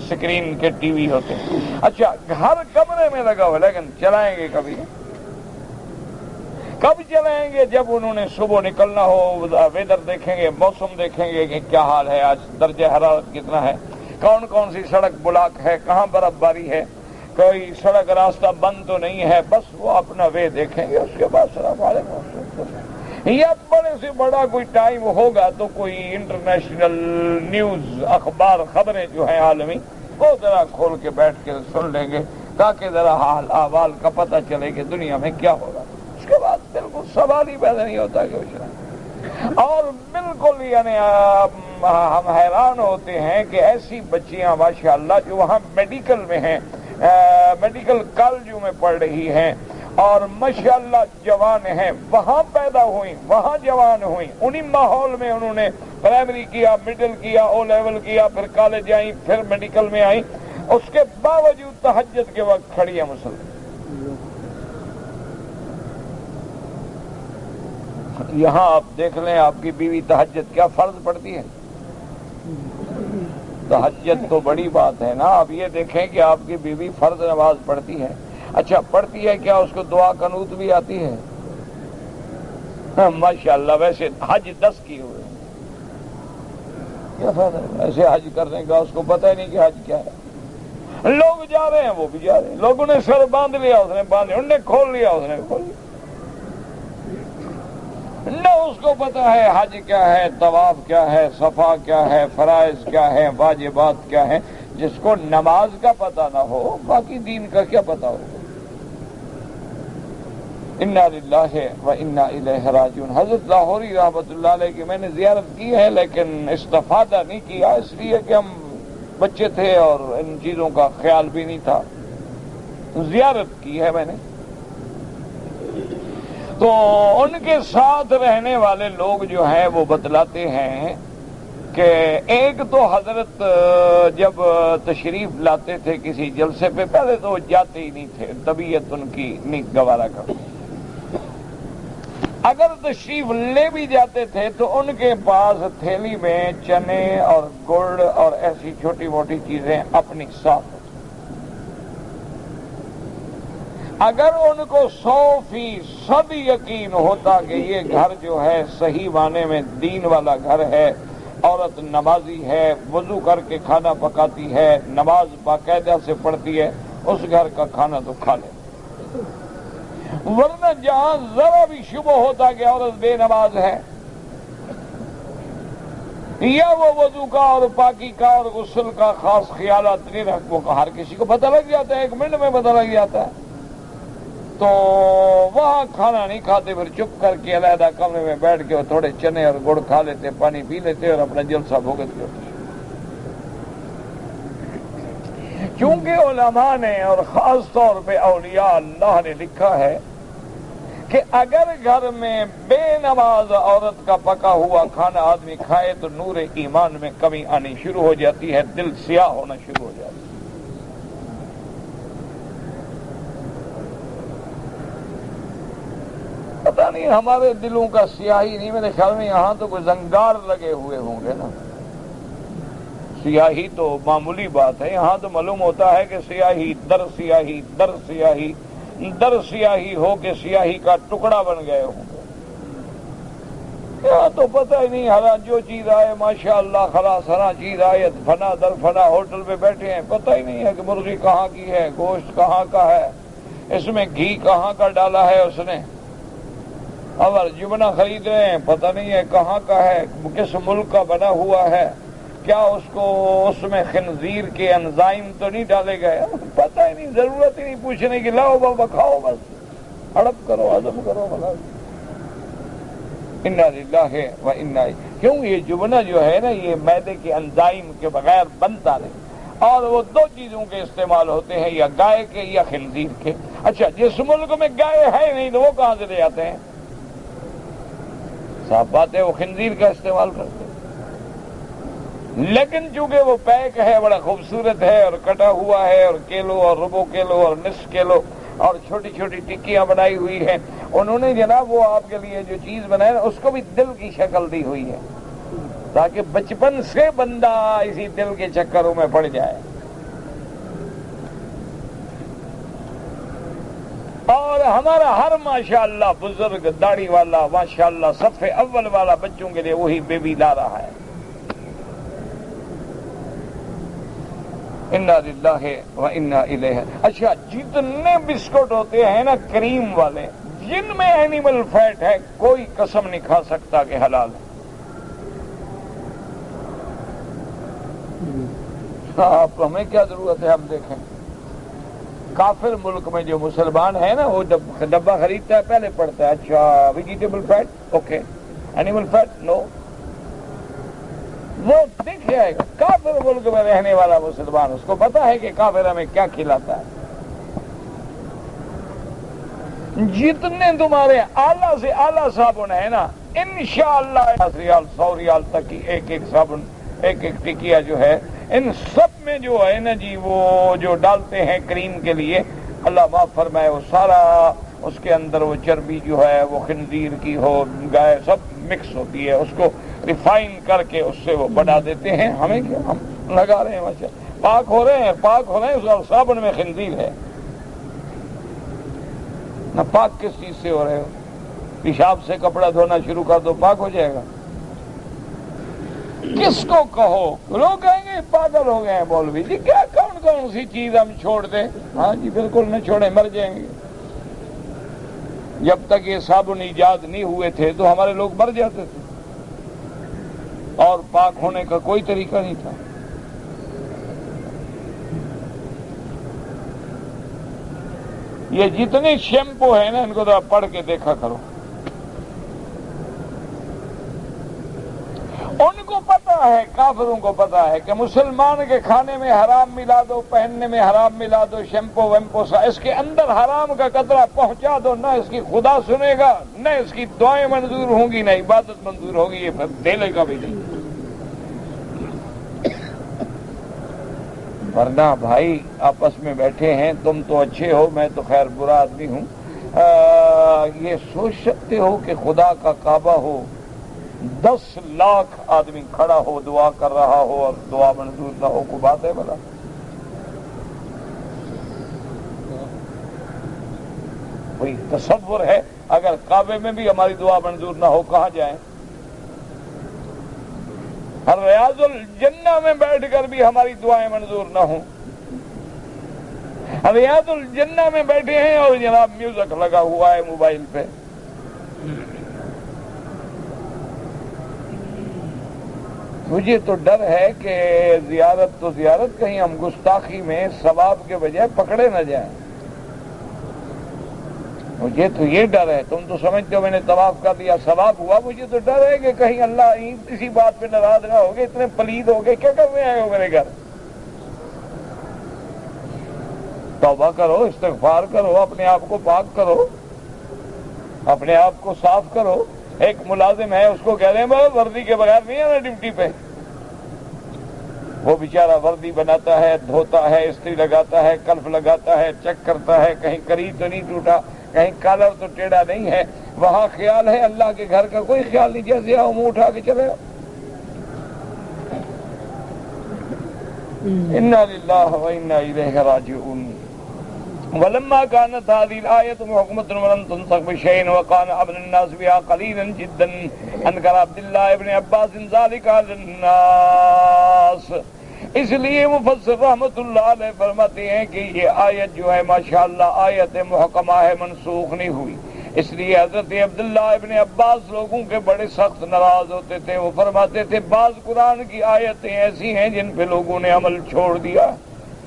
سکرین کے ٹی وی ہوتے ہیں۔ اچھا، ہر کمرے میں لگا ہوا، لیکن چلائیں گے کبھی؟ کب چلائیں گے؟ جب انہوں نے صبح نکلنا ہو، ویدر دیکھیں گے، موسم دیکھیں گے کہ کیا حال ہے، آج درجہ حرارت کتنا ہے، کون کون سی سڑک بلاک ہے، کہاں برف باری ہے، کوئی سڑک راستہ بند تو نہیں ہے، بس وہ اپنا وے دیکھیں گے۔ اس کے بعد صرف یا بڑے سے بڑا کوئی ٹائم ہوگا تو کوئی انٹرنیشنل نیوز، اخبار، خبریں جو ہیں عالمی، وہ ذرا کھول کے بیٹھ کے سن لیں گے تاکہ ذرا حال احوال کا پتہ چلے کہ دنیا میں کیا ہوگا۔ اس کے بعد بالکل سوال ہی پیدا نہیں ہوتا کہ اور بالکل یعنی ہم حیران ہوتے ہیں کہ ایسی بچیاں ماشاءاللہ جو وہاں میڈیکل میں ہیں، میڈیکل کالجوں میں پڑھ رہی ہیں اور ماشاءاللہ جوان ہیں، وہاں پیدا ہوئیں، وہاں جوان ہوئیں، انہی ماحول میں انہوں نے پرائمری کیا، مڈل کیا، او لیول کیا، پھر کالج آئیں، پھر میڈیکل میں آئیں، اس کے باوجود تہجد کے وقت کھڑی ہیں مسلم۔ یہاں آپ دیکھ لیں آپ کی بیوی تہجد کیا فرض پڑتی ہے؟ تہجد تو بڑی بات ہے نا، آپ یہ دیکھیں کہ آپ کی بیوی فرض نماز پڑھتی ہے۔ اچھا، پڑھتی ہے کیا اس کو دعا قنوت بھی آتی ہے؟ ماشاءاللہ، ویسے حج 10 کیے ہوئے، کیا فائدہ ہے ایسے حج کرنے کا، اس کو پتہ ہی نہیں کہ حج کیا ہے۔ لوگ جا رہے ہیں، وہ بھی جا رہے ہیں، لوگوں نے سر باندھ لیا، اس نے باندھ لیا، انہوں نے کھول لیا، اس نے کھول لیا، نہ اس کو پتا ہے حج کیا ہے، طواف کیا ہے، صفا کیا ہے، فرائض کیا ہے، واجبات کیا ہے۔ جس کو نماز کا پتہ نہ ہو باقی دین کا کیا پتہ ہو۔ انا للہ و انا الیہ راجعون۔ حضرت لاہوری رحمۃ اللہ علیہ کی میں نے زیارت کی ہے لیکن استفادہ نہیں کیا، اس لیے کہ ہم بچے تھے اور ان چیزوں کا خیال بھی نہیں تھا۔ زیارت کی ہے میں نے، تو ان کے ساتھ رہنے والے لوگ جو ہیں وہ بتلاتے ہیں کہ ایک تو حضرت جب تشریف لاتے تھے کسی جلسے پہ، پہلے تو وہ جاتے ہی نہیں تھے، طبیعت ان کی نہیں گوارا کرتی، اگر تشریف لے بھی جاتے تھے تو ان کے پاس تھیلی میں چنے اور گڑ اور ایسی چھوٹی موٹی چیزیں اپنی ساتھ۔ اگر ان کو 100% یقین ہوتا کہ یہ گھر جو ہے صحیح معنی میں دین والا گھر ہے، عورت نمازی ہے، وضو کر کے کھانا پکاتی ہے، نماز باقاعدہ سے پڑھتی ہے، اس گھر کا کھانا تو کھا لے، ورنہ جہاں ذرا بھی شبہ ہوتا کہ عورت بے نماز ہے یا وہ وضو کا اور پاکی کا اور غسل کا خاص خیالات نہیں رکھ، وہ ہر کسی کو پتہ لگ جاتا ہے، 1 منٹ میں پتہ لگ جاتا ہے، تو وہاں کھانا نہیں کھاتے، پھر چپ کر کے علیحدہ کمرے میں بیٹھ کے تھوڑے چنے اور گڑ کھا لیتے، پانی پی لیتے اور اپنا جلسہ بھگت لیتے۔ کیونکہ علماء نے اور خاص طور پہ اولیاء اللہ نے لکھا ہے کہ اگر گھر میں بے نماز عورت کا پکا ہوا کھانا آدمی کھائے تو نور ایمان میں کمی آنی شروع ہو جاتی ہے، دل سیاہ ہونا شروع ہو جاتا ہے۔ پتہ نہیں ہمارے دلوں کا سیاہی نہیں، میرے خیال میں یہاں تو کوئی زنگار لگے ہوئے ہوں گے نا، سیاہی تو معمولی بات ہے، یہاں تو معلوم ہوتا ہے کہ سیاہی در سیاہی در سیاہی در سیاہی ہو کے سیاہی کا ٹکڑا بن گئے ہوں گے، یہاں تو پتہ ہی نہیں، ہرا جو چیز آئے ماشاءاللہ خلاص، ہرا چیز آئے فنا در فنا، ہوٹل پہ بیٹھے ہیں، پتہ ہی نہیں ہے کہ مرغی کہاں کی ہے، گوشت کہاں کا ہے، اس میں گھی کہاں کا ڈالا ہے اس نے، اور جبنا خرید رہے ہیں پتہ نہیں ہے کہاں کا ہے، کس ملک کا بنا ہوا ہے، کیا اس میں خنزیر کے انزائم تو نہیں ڈالے گئے، پتہ ہی نہیں، ضرورت ہی نہیں پوچھنے کی، لاؤ بابا کھاؤ، بس ہڑپ کرو، ہضم کرو، بلا انا للہ و انا، کیوں یہ جبنا جو ہے نا یہ معدے کے انزائم کے بغیر بنتا نہیں، اور وہ دو چیزوں کے استعمال ہوتے ہیں، یا گائے کے یا خنزیر کے۔ اچھا جس ملک میں گائے ہے نہیں تو وہ کہاں سے لے آتے ہیں؟ صاف بات ہے وہ خنزیر کا استعمال کرتے ہیں، لیکن چونکہ وہ پیک ہے، بڑا خوبصورت ہے اور کٹا ہوا ہے، اور کیلو اور ربع کیلو اور نصف کیلو اور چھوٹی چھوٹی ٹکیاں بنائی ہوئی ہیں، انہوں نے جناب وہ آپ کے لیے جو چیز بنائی اس کو بھی دل کی شکل دی ہوئی ہے، تاکہ بچپن سے بندہ اسی دل کے چکروں میں پڑ جائے۔ اور ہمارا ہر ماشاءاللہ بزرگ داڑھی والا ماشاءاللہ صف اول والا بچوں کے لیے وہی بیبی لا رہا ہے۔ انا للہ و انا الیہ۔ اچھا جتنے بسکٹ ہوتے ہیں نا کریم والے، جن میں اینیمل فیٹ ہے، کوئی قسم نہیں کھا سکتا کہ حلال ہے۔ آپ ہمیں کیا ضرورت ہے؟ ہم دیکھیں کافر ملک میں جو مسلمان ہے نا، وہ ڈبہ خریدتا ہے پہلے پڑھتا ہے اچھا vegetable fat okay, animal fat no, وہ دیکھ جائے گا۔ کافر ملک میں رہنے والا مسلمان اس کو پتا ہے کہ کافر ہمیں کیا کھلاتا ہے۔ جتنے تمہارے اعلیٰ سے اعلیٰ صابن ہے نا، انشاءاللہ 10 ریال 100 ریال تک کی ایک ایک صابن، ایک ایک ٹکیا جو ہے، ان سب میں جو ہے نا جی وہ جو ڈالتے ہیں کریم کے لیے، اللہ معاف فرمائے، وہ سارا اس کے اندر وہ چربی جو ہے وہ خنزیر کی ہو گائے سب مکس ہوتی ہے، اس کو ریفائن کر کے اس سے وہ بنا دیتے ہیں۔ ہمیں کیا، ہم لگا رہے ہیں ماشاء پاک ہو رہے ہیں، پاک ہو رہے ہیں، اس صابن میں خنزیر ہے نہ، پاک کس چیز سے ہو رہے ہو؟ پیشاب سے کپڑا دھونا شروع کر دو پاک ہو جائے گا۔ کس کو کہو؟ لوگ کہیں گے پاگل ہو گئے ہیں مولوی جی، کیا کون کون سی چیز ہم چھوڑ دیں؟ ہاں جی بالکل نہ چھوڑیں، مر جائیں گے۔ جب تک یہ صابن ایجاد نہیں ہوئے تھے تو ہمارے لوگ مر جاتے تھے، اور پاک ہونے کا کوئی طریقہ نہیں تھا۔ یہ جتنے شیمپو ہیں نا ان کو ذرا پڑھ کے دیکھا کرو، ان کو پتا ہے، کافروں کو پتا ہے کہ مسلمان کے کھانے میں حرام ملا دو، پہننے میں حرام ملا دو، شیمپو ویمپو سا اس کے اندر حرام کا قطرہ پہنچا دو، نہ اس کی خدا سنے گا، نہ اس کی دعائیں منظور ہوں گی، نہ عبادت منظور ہوگی، یہ پھر دے گا بھی نہیں۔ ورنہ بھائی آپس میں بیٹھے ہیں، تم تو اچھے ہو، میں تو خیر برا آدمی ہوں، یہ سوچ سکتے ہو کہ خدا کا کعبہ ہو، 10 لاکھ آدمی کھڑا ہو دعا کر رہا ہو اور دعا منظور نہ ہو؟ کو بات ہے بلا؟ کوئی تصور ہے؟ اگر کعبے میں بھی ہماری دعا منظور نہ ہو کہاں جائیں؟ اور ریاض الجنہ میں بیٹھ کر بھی ہماری دعائیں منظور نہ ہوں؟ ریاض الجنہ میں بیٹھے ہیں اور جناب میوزک لگا ہوا ہے موبائل پہ۔ مجھے تو ڈر ہے کہ زیارت تو زیارت، کہیں ہم گستاخی میں ثواب کے بجائے پکڑے نہ جائیں۔ مجھے تو یہ ڈر ہے، تم تو سمجھتے ہو میں نے طواف کر دیا ثواب ہوا، مجھے تو ڈر ہے کہ کہیں اللہ اسی بات پہ ناراض نہ ہوگے، اتنے پلید ہو گئے، کیا کرنے آئے ہو میرے گھر؟ توبہ کرو، استغفار کرو، اپنے آپ کو پاک کرو، اپنے آپ کو صاف کرو۔ ایک ملازم ہے، اس کو کہہ رہے ہیں وردی کے بغیر نہیں آنا ڈیوٹی پہ، وہ بیچارہ وردی بناتا ہے، دھوتا ہے، استری لگاتا ہے، کلف لگاتا ہے، چیک کرتا ہے کہیں کری تو نہیں ٹوٹا، کہیں کالر تو ٹیڑھا نہیں ہے، وہاں خیال ہے، اللہ کے گھر کا کوئی خیال نہیں، جیسے آؤ منہ اٹھا کے چلے آؤ۔ انا للہ و انا الیہ راجعون۔ ولما كانت هذه الآية محكمة ولم تنسخ بشيء وكان أمر الناس بها قليلا جدا أنكر عبد الله بن عباس ذلك على الناس۔ اس لیے مفسر رحمت اللہ علیہ فرماتے ہیں کہ یہ آیت جو ہے ماشاءاللہ آیت محکمہ ہے، منسوخ نہیں ہوئی۔ اس لیے حضرت عبداللہ ابن عباس لوگوں کے بڑے سخت ناراض ہوتے تھے، وہ فرماتے تھے بعض قرآن کی آیتیں ایسی ہیں جن پہ لوگوں نے عمل چھوڑ دیا،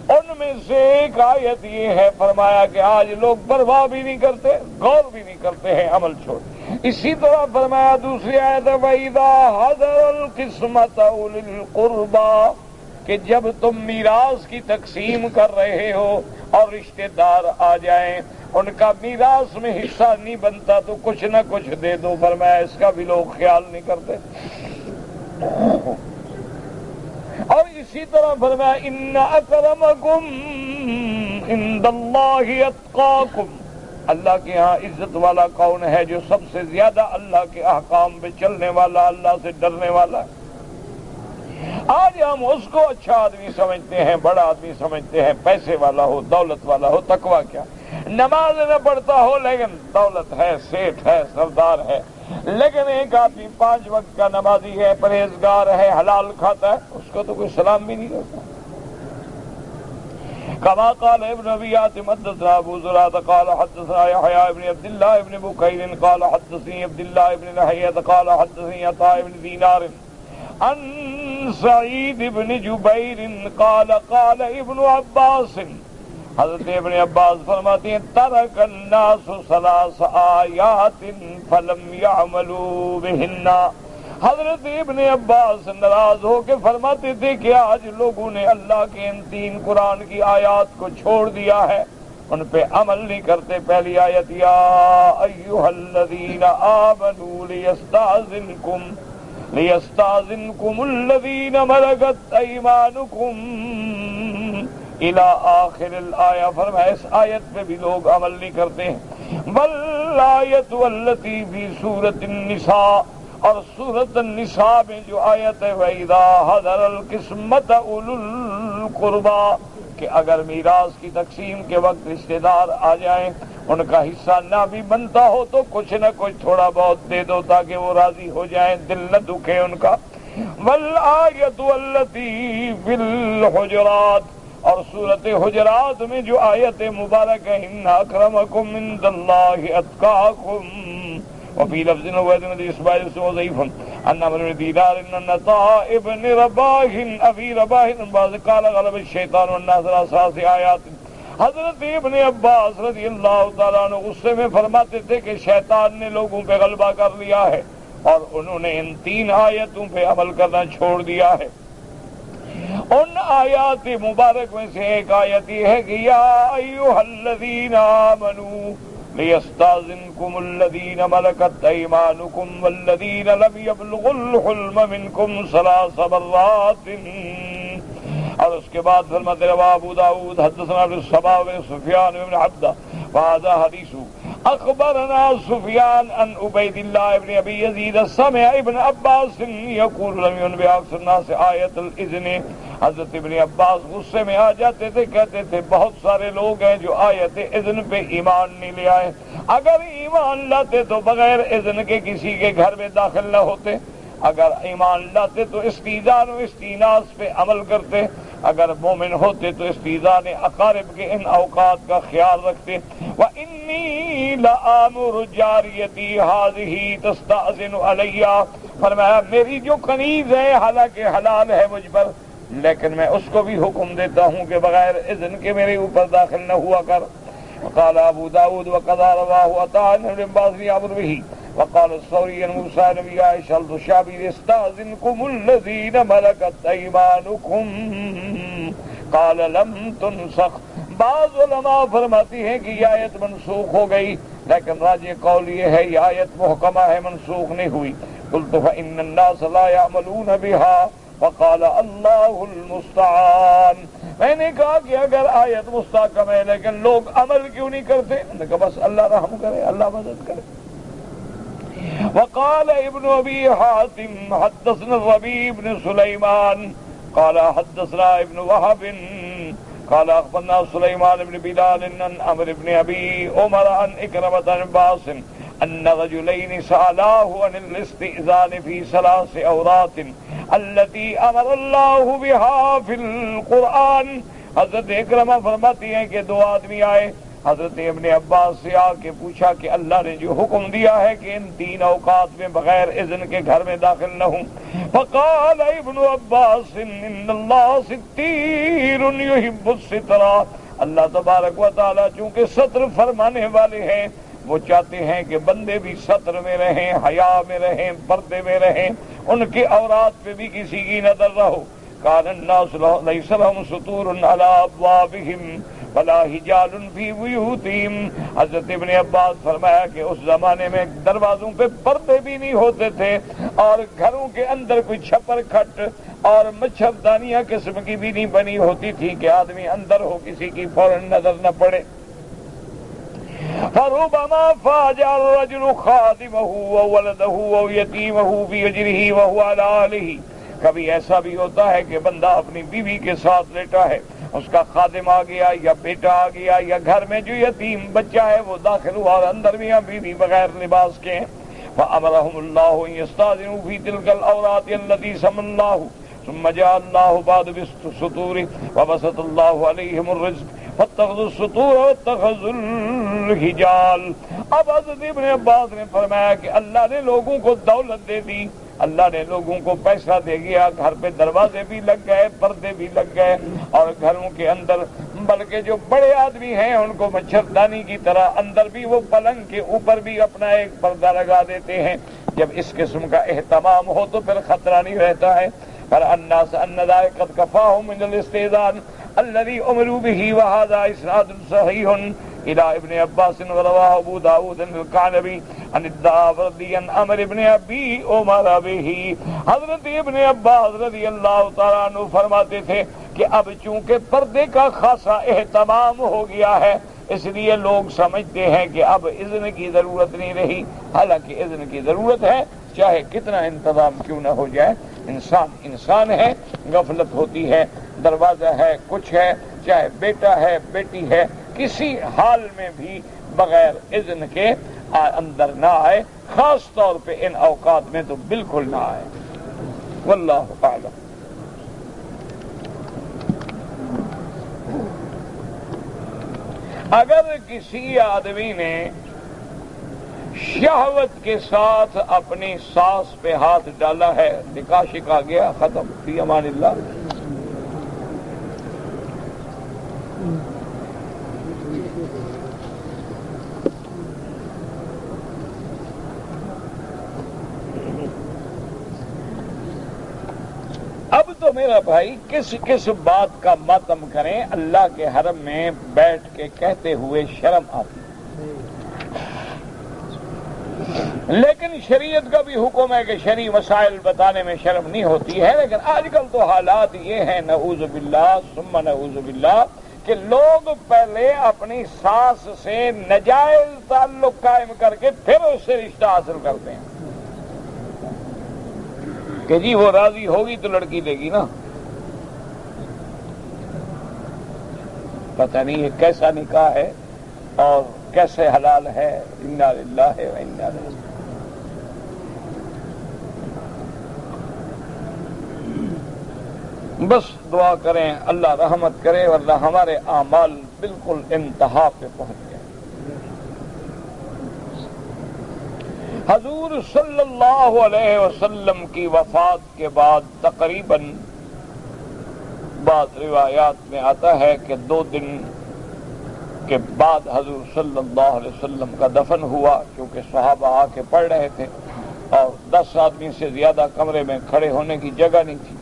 ان میں سے ایک آیت یہ ہے، فرمایا کہ آج لوگ پرواہ بھی نہیں کرتے، غور بھی نہیں کرتے ہیں، عمل چھوڑ۔ اسی طرح فرمایا دوسری آیت وَإِذَا حَضَرَ الْقِسْمَةَ أُولِي الْقُرْبَى، کہ جب تم میراث کی تقسیم کر رہے ہو اور رشتہ دار آ جائیں، ان کا میراث میں حصہ نہیں بنتا تو کچھ نہ کچھ دے دو، فرمایا اس کا بھی لوگ خیال نہیں کرتے۔ اور اسی طرح فرمایا ان اکرمکم عند اللہ اتقاکم، اللہ کے ہاں عزت والا کون ہے؟ جو سب سے زیادہ اللہ کے احکام پہ چلنے والا، اللہ سے ڈرنے والا۔ آج ہم اس کو اچھا آدمی سمجھتے ہیں، بڑا آدمی سمجھتے ہیں، پیسے والا ہو، دولت والا ہو، تقویٰ کیا، نماز نہ پڑھتا ہو لیکن دولت ہے، سیٹھ ہے، سردار ہے، لیکن ایک آدمی 5 وقت کا نمازی ہے، پرہیزگار ہے، حلال کھاتا ہے، اس کو تو کوئی سلام بھی نہیں کرتا۔ كما قال ابن ابي حاتم حدثنا ابو زرعة قال حدثنا يحيى بن عبد الله بن بكير قال حدثني عبد الله بن لهيعة قال حدثني عطاء بن دينار عن سعيد بن جبير قال قال ابن عباس، حضرت ابن عباس فرماتے ہیں ترک الناس 3 آیات فلم يعملوا بهن۔ حضرت ابن عباس ناراض ہو کے فرماتے تھے کہ آج لوگوں نے اللہ کے ان 3 قرآن کی آیات کو چھوڑ دیا ہے، ان پہ عمل نہیں کرتے۔ پہلی آیت یا ایھا الذین آمنوا لیستاذنکم الذین ملکت ایمانکم الی آخر الآیہ، فرمایا اس آیت پہ بھی لوگ عمل نہیں کرتے ہیں۔ والآیت التی فی سورۃ النساء، اور سورۃ النساء میں جو آیت ہے وَإِذَا حَضَرَ الْقِسْمَةَ أُولُو الْقُرْبَى، کہ اگر میراث کی تقسیم کے وقت رشتہ دار آ جائیں، ان کا حصہ نہ بھی بنتا ہو تو کچھ نہ کچھ تھوڑا بہت دے دو تاکہ وہ راضی ہو جائیں، دل نہ دکھے ان کا۔ وَالْآیَةُ الَّتِی فِی الْحُجُرَاتِ، اور سورۃ حجرات میں جو آیت مبارک ہے ان اکرمکم عند اللہ اتقاکم، وفي لفظ وزن اسماعيل ضعيف ان عمرو بن دينار ان عطاء بن رباح ابي رباح بعض قال غلب الشيطان والناس على 3 آیات۔ حضرت ابن عباس رضی اللہ تعالیٰ عنہ غصے میں فرماتے تھے کہ شیطان نے لوگوں پہ غلبہ کر لیا ہے اور انہوں نے ان 3 آیتوں پہ عمل کرنا چھوڑ دیا ہے۔ ان آیات مبارک میں سے ایک آیت یہ ہے کہ یا ایھا الذین آمنوا لیستاذنکم الذین ملکت ایمانکم والذین لم یبلغوا الحلم منکم 3 مرات۔ اور اس کے بعد فرماتے ہیں ابو داؤد حدثنا ابن الصباح بن سفیان بن عبدہ وهذا حدیث اخبرنا سفیان عن عبید اللہ بن ابی یزید سمع ابن عباس یقول لم ينبئ اکثر الناس آیت الاذن۔ حضرت ابن عباس غصے میں آ جاتے تھے، کہتے تھے بہت سارے لوگ ہیں جو آیت اذن پہ ایمان نہیں لے آئے، اگر ایمان لاتے تو بغیر اذن کے کسی کے گھر میں داخل نہ ہوتے، اگر ایمان لاتے تو استئذان و استئناس پہ عمل کرتے، اگر مومن ہوتے تو استئذان اقارب کے ان اوقات کا خیال رکھتے۔ وَإِنِّي لَآمُرُ جَارِيَتِي هَٰذِهِ تَسْتَأْذِنُ عَلَيَّ، فرمایا میری جو کنیز ہے حالانکہ حلال ہے مجھ پر، لیکن میں اس کو بھی حکم دیتا ہوں کہ بغیر اذن کے میرے اوپر داخل نہ ہوا کر۔ وقال ابو داود وقضى رواه عطاء بن عباس يامر به وقال الثوري موسى نبي عائشة الشعبي استاذنكم الذين ملكت ايمانكم قال لم تنسخ۔ بعض علماء فرماتی ہیں کہ یہ آیت منسوخ ہو گئی، لیکن راجح قول یہ ہے یہ آیت محکمہ ہے، منسوخ نہیں ہوئی۔ قلت فإن الناس لا يعملون بها وقال اللہ المستعان۔ میں نے کہا کہ اگر آیت مستحکم ہے لیکن لوگ عمل کیوں نہیں کرتے؟ انہوں نے کہا بس اللہ رحم کرے، اللہ مدد کرے۔ وقال ابن ابی حاتم حدثنا الربیع بن سلیمان قال حدثنا ابن وهب قال اخبرنا سلیمان بن بلال عن عمرو بن ابی عمر عن اکرمۃ بن عباس ان رجلین سألاه عن الاستئذان في 3 عورات التي امر اللہ بها في القرآن۔ حضرت اکرمہ فرماتی ہیں کہ 2 آدمی آئے حضرت ابن عباس سے آ کے پوچھا کہ اللہ نے جو حکم دیا ہے کہ ان 3 اوقات میں بغیر اذن کے گھر میں داخل نہ ہوں۔ فقال ابن عباس ان اللہ ستیر یحب الستر، اللہ تبارک و تعالی چونکہ ستر فرمانے والے ہیں، وہ چاہتے ہیں کہ بندے بھی ستر میں رہیں، حیا میں رہیں، پردے میں رہیں، ان کے عورات پہ بھی کسی کی نظر نہ ہو۔ کان الناس لیس لهم ستور علی ابوابہم ولا حجال فی بیوتہم۔ حضرت ابن عباس فرمایا کہ اس زمانے میں دروازوں پہ پردے بھی نہیں ہوتے تھے اور گھروں کے اندر کوئی چھپر کھٹ اور مچھردانیاں قسم کی بھی نہیں بنی ہوتی تھی کہ آدمی اندر ہو کسی کی فوراً نظر نہ پڑے۔ فربما فاجع الرجل خادمه وولده ويتيمه بأجره وهو على أهله۔ کبھی ایسا بھی ہوتا ہے کہ بندہ اپنی بیوی کے ساتھ لیٹا ہے، اس کا خادم آ گیا یا بیٹا آ گیا یا گھر میں جو یتیم بچہ ہے وہ داخل ہوا اور اندر بھی بیوی بغیر لباس کے ہیں۔ فأمرهم الله أن يستأذنوا في تلك الأوقات التي سمى الله ثم جاء الله بعد بالستور وبسط الله عليهم الرزق فاتخذوا السطور واتخذوا الحجال۔ اب حضرت ابن عباس نے فرمایا کہ اللہ نے لوگوں کو دولت دے دی، اللہ نے لوگوں کو پیسہ دے گیا، گھر پہ دروازے بھی لگ گئے، پردے بھی لگ گئے، اور گھروں کے اندر بلکہ جو بڑے آدمی ہیں ان کو مچھردانی کی طرح اندر بھی وہ پلنگ کے اوپر بھی اپنا ایک پردہ لگا دیتے ہیں۔ جب اس قسم کا اہتمام ہو تو پھر خطرہ نہیں رہتا ہے۔ پر الناس ان ذلك قد كفاهم من الاستئذان الذي امروا به، وهذا اسناد صحيح الى ابن عباس ورواه ابو داود القعنبي عن الداوردي عن عمرو بن ابي عمر به۔ حضرت ابن عباس رضی اللہ تعالیٰ عنہ فرماتے تھے کہ اب چونکہ پردے کا خاصا اہتمام ہو گیا ہے اس لیے لوگ سمجھتے ہیں کہ اب اذن کی ضرورت نہیں رہی، حالانکہ اذن کی ضرورت ہے، چاہے کتنا انتظام کیوں نہ ہو جائے۔ انسان ہے، غفلت ہوتی ہے، دروازہ ہے، کچھ ہے، چاہے بیٹا ہے بیٹی ہے، کسی حال میں بھی بغیر اذن کے اندر نہ آئے، خاص طور پہ ان اوقات میں تو بالکل نہ آئے۔ واللہ اعلم۔ اگر کسی آدمی نے شہوت کے ساتھ اپنی ساس پہ ہاتھ ڈالا ہے، نکاح شکا گیا، ختم، فی امان اللہ۔ اب تو میرا بھائی کس بات کا ماتم کریں، اللہ کے حرم میں بیٹھ کے کہتے ہوئے شرم آتی، لیکن شریعت کا بھی حکم ہے کہ شرعی مسائل بتانے میں شرم نہیں ہوتی ہے۔ لیکن آج کل تو حالات یہ ہیں، نعوذ باللہ ثم نعوذ باللہ، کہ لوگ پہلے اپنی ساس سے ناجائز تعلق قائم کر کے پھر اس سے رشتہ حاصل کرتے ہیں کہ جی وہ راضی ہوگی تو لڑکی دے گی نا۔ پتہ نہیں یہ کیسا نکاح ہے اور کیسے حلال ہے۔ انا للہ و انا الیہ۔ بس دعا کریں اللہ رحمت کرے، ورنہ ہمارے اعمال بالکل انتہا پہ پہنچ گئے۔ حضور صلی اللہ علیہ وسلم کی وفات کے بعد تقریباً بعض روایات میں آتا ہے کہ 2 دن کے بعد حضور صلی اللہ علیہ وسلم کا دفن ہوا، کیونکہ صحابہ آ کے پڑھ رہے تھے اور 10 آدمی سے زیادہ کمرے میں کھڑے ہونے کی جگہ نہیں تھی۔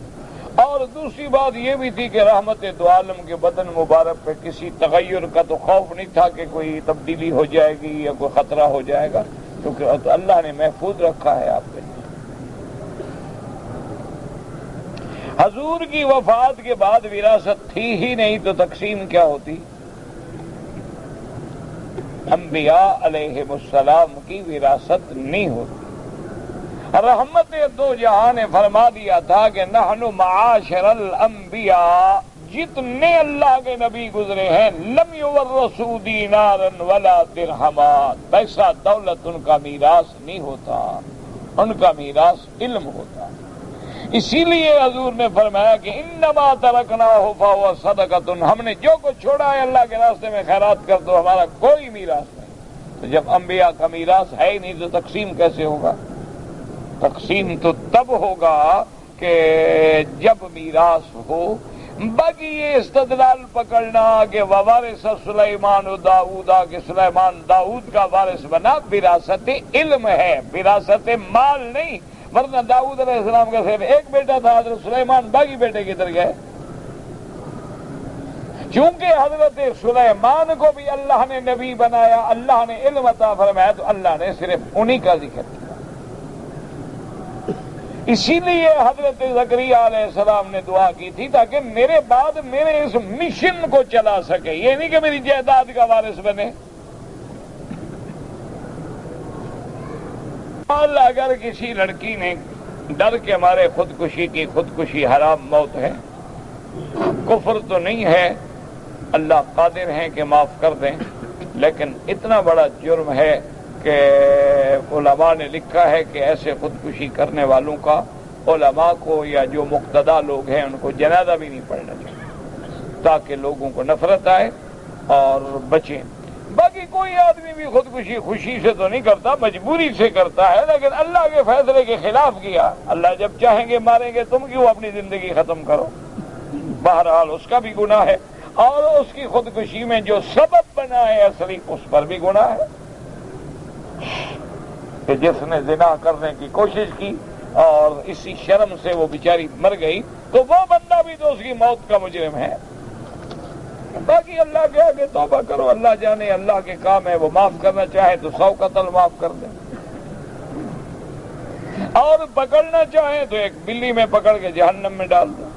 اور دوسری بات یہ بھی تھی کہ رحمت دو عالم کے بدن مبارک پہ کسی تغیر کا تو خوف نہیں تھا کہ کوئی تبدیلی ہو جائے گی یا کوئی خطرہ ہو جائے گا، کیونکہ اللہ نے محفوظ رکھا ہے آپ کے لیے۔ حضور کی وفات کے بعد وراثت تھی ہی نہیں تو تقسیم کیا ہوتی؟ انبیاء علیہ السلام کی وراثت نہیں ہوتی۔ رحمت دو جہاں نے فرما دیا تھا کہ نحن معاشر الانبیاء، جتنے اللہ کے نبی گزرے ہیں، لم یورثوا دینارا ولا درہما، پیسہ دولت ان کا میراث نہیں ہوتا، ان کا میراث علم ہوتا۔ اسی لیے حضور نے فرمایا کہ انما ترکناہ فہو صدقۃ، ہم نے جو کچھ چھوڑا ہے اللہ کے راستے میں خیرات کر دو، ہمارا کوئی میراث نہیں۔ تو جب انبیاء کا میراث ہے ہی نہیں تو تقسیم کیسے ہوگا؟ تقسیم تو تب ہوگا کہ جب میراث ہو۔ باقی یہ استدلال پکڑنا کہ ووارث سلیمان و داؤدا، کہ سلیمان داؤد کا وارث بنا، وراثت علم ہے، وراثت مال نہیں۔ ورنہ داؤد علیہ السلام کا صرف ایک بیٹا تھا، حضرت سلیمان باقی بیٹے کدھر گئے؟ چونکہ حضرت سلیمان کو بھی اللہ نے نبی بنایا، اللہ نے علم عطا فرمایا، تو اللہ نے صرف انہی کا ذکر کیا۔ اسی لیے حضرت زکریا علیہ السلام نے دعا کی تھی تاکہ میرے بعد میرے اس مشن کو چلا سکے، یہ نہیں کہ میری جائیداد کا وارث بنے۔ اگر کسی لڑکی نے ڈر کے مارے خودکشی کی، خودکشی حرام موت ہے، کفر تو نہیں ہے، اللہ قادر ہیں کہ معاف کر دیں، لیکن اتنا بڑا جرم ہے کہ علماء نے لکھا ہے کہ ایسے خودکشی کرنے والوں کا علماء کو یا جو مقتدی لوگ ہیں ان کو جنازہ بھی نہیں پڑھنا چاہیے تاکہ لوگوں کو نفرت آئے اور بچیں۔ باقی کوئی آدمی بھی خودکشی خوشی سے تو نہیں کرتا، مجبوری سے کرتا ہے، لیکن اللہ کے فیصلے کے خلاف کیا۔ اللہ جب چاہیں گے ماریں گے، تم کیوں اپنی زندگی ختم کرو؟ بہرحال اس کا بھی گناہ ہے، اور اس کی خودکشی میں جو سبب بنا ہے اصلی، اس پر بھی گناہ ہے کہ جس نے زنا کرنے کی کوشش کی اور اسی شرم سے وہ بیچاری مر گئی، تو وہ بندہ بھی تو اس کی موت کا مجرم ہے۔ باقی اللہ کے آگے توبہ کرو، اللہ جانے، اللہ کے کام ہے، وہ معاف کرنا چاہے تو 100 قتل معاف کر دیں، اور پکڑنا چاہے تو ایک بلی میں پکڑ کے جہنم میں ڈال دیں۔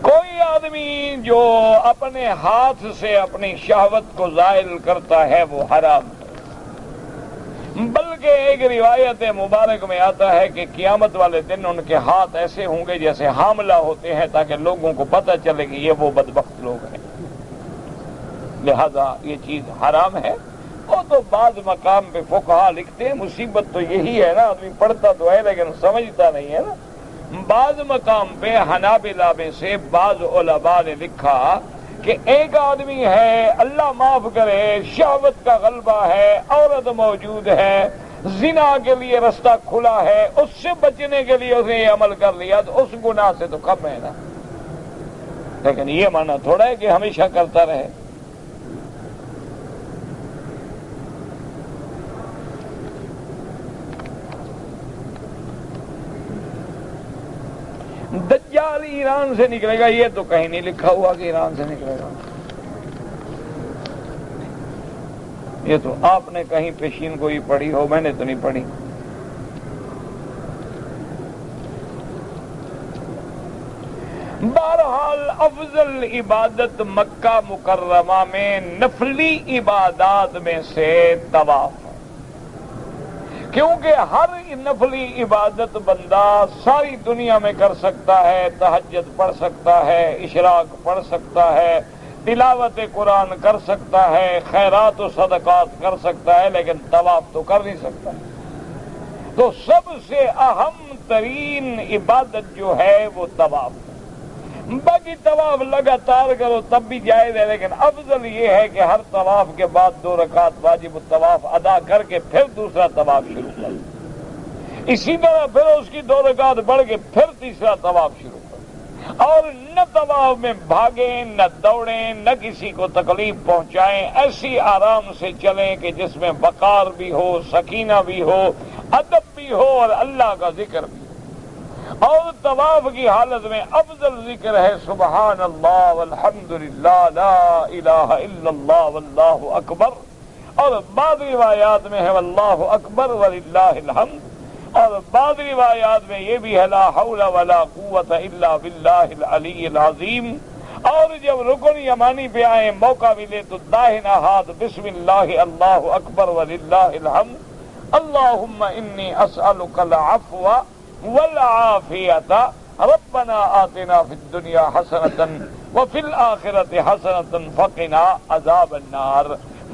کوئی آدمی جو اپنے ہاتھ سے اپنی شہوت کو زائل کرتا ہے وہ حرام ہے، بلکہ ایک روایت مبارک میں آتا ہے کہ قیامت والے دن ان کے ہاتھ ایسے ہوں گے جیسے حاملہ ہوتے ہیں، تاکہ لوگوں کو پتہ چلے کہ یہ وہ بدبخت لوگ ہیں، لہذا یہ چیز حرام ہے۔ وہ تو بعض مقام پہ فقہا لکھتے ہیں، مصیبت تو یہی ہے نا، آدمی پڑھتا تو ہے لیکن سمجھتا نہیں ہے نا۔ بعض مقام پہ حنابلہ میں سے بعض علماء نے لکھا کہ ایک آدمی ہے، اللہ معاف کرے، شہوت کا غلبہ ہے، عورت موجود ہے، زنا کے لیے رستہ کھلا ہے، اس سے بچنے کے لیے اس نے یہ عمل کر لیا تو اس گناہ سے تو کم ہے نا، لیکن یہ معنی تھوڑا ہے کہ ہمیشہ کرتا رہے۔ دجال ایران سے نکلے گا، یہ تو کہیں نہیں لکھا ہوا کہ ایران سے نکلے گا، یہ تو آپ نے کہیں پیشین گوئی پڑھی ہو، میں نے تو نہیں پڑھی۔ بہرحال افضل عبادت مکہ مکرمہ میں نفلی عبادات میں سے طواف، کیونکہ ہر نفلی عبادت بندہ ساری دنیا میں کر سکتا ہے، تہجد پڑھ سکتا ہے، اشراق پڑھ سکتا ہے، تلاوت قرآن کر سکتا ہے، خیرات و صدقات کر سکتا ہے، لیکن طواف تو کر نہیں سکتا۔ تو سب سے اہم ترین عبادت جو ہے وہ طواف ہے۔ باقی طواف لگاتار کرو تب بھی جائز ہے، لیکن افضل یہ ہے کہ ہر طواف کے بعد 2 رکعت واجب الطواف ادا کر کے پھر دوسرا طواف شروع کرو، اسی طرح پھر اس کی 2 رکعت بڑھ کے پھر تیسرا طواف شروع کرو، اور نہ طواف میں بھاگیں، نہ دوڑیں، نہ کسی کو تکلیف پہنچائیں، ایسی آرام سے چلیں کہ جس میں وقار بھی ہو، سکینہ بھی ہو، ادب بھی ہو اور اللہ کا ذکر بھی ہو۔ اور طواف کی حالت میں افضل ذکر ہے سبحان اللہ والحمد للہ لا الہ الا اللہ واللہ اکبر، اور بعض روایات میں ہے واللہ اکبر وللہ الحمد، اور بعض روایات میں یہ بھی ہے لا حول ولا قوت الا باللہ العلی العظیم۔ اور جب رکن یمانی پہ آئے موقع ملے تو داہنا ہاتھ بسم اللہ اللہ اکبر وللہ الحمد، اللہم انی اسألک العفو والعافیۃ ربنا آتنا فی الدنیا حسنۃ وفی الآخرۃ حسنۃ فقنا عذاب النار۔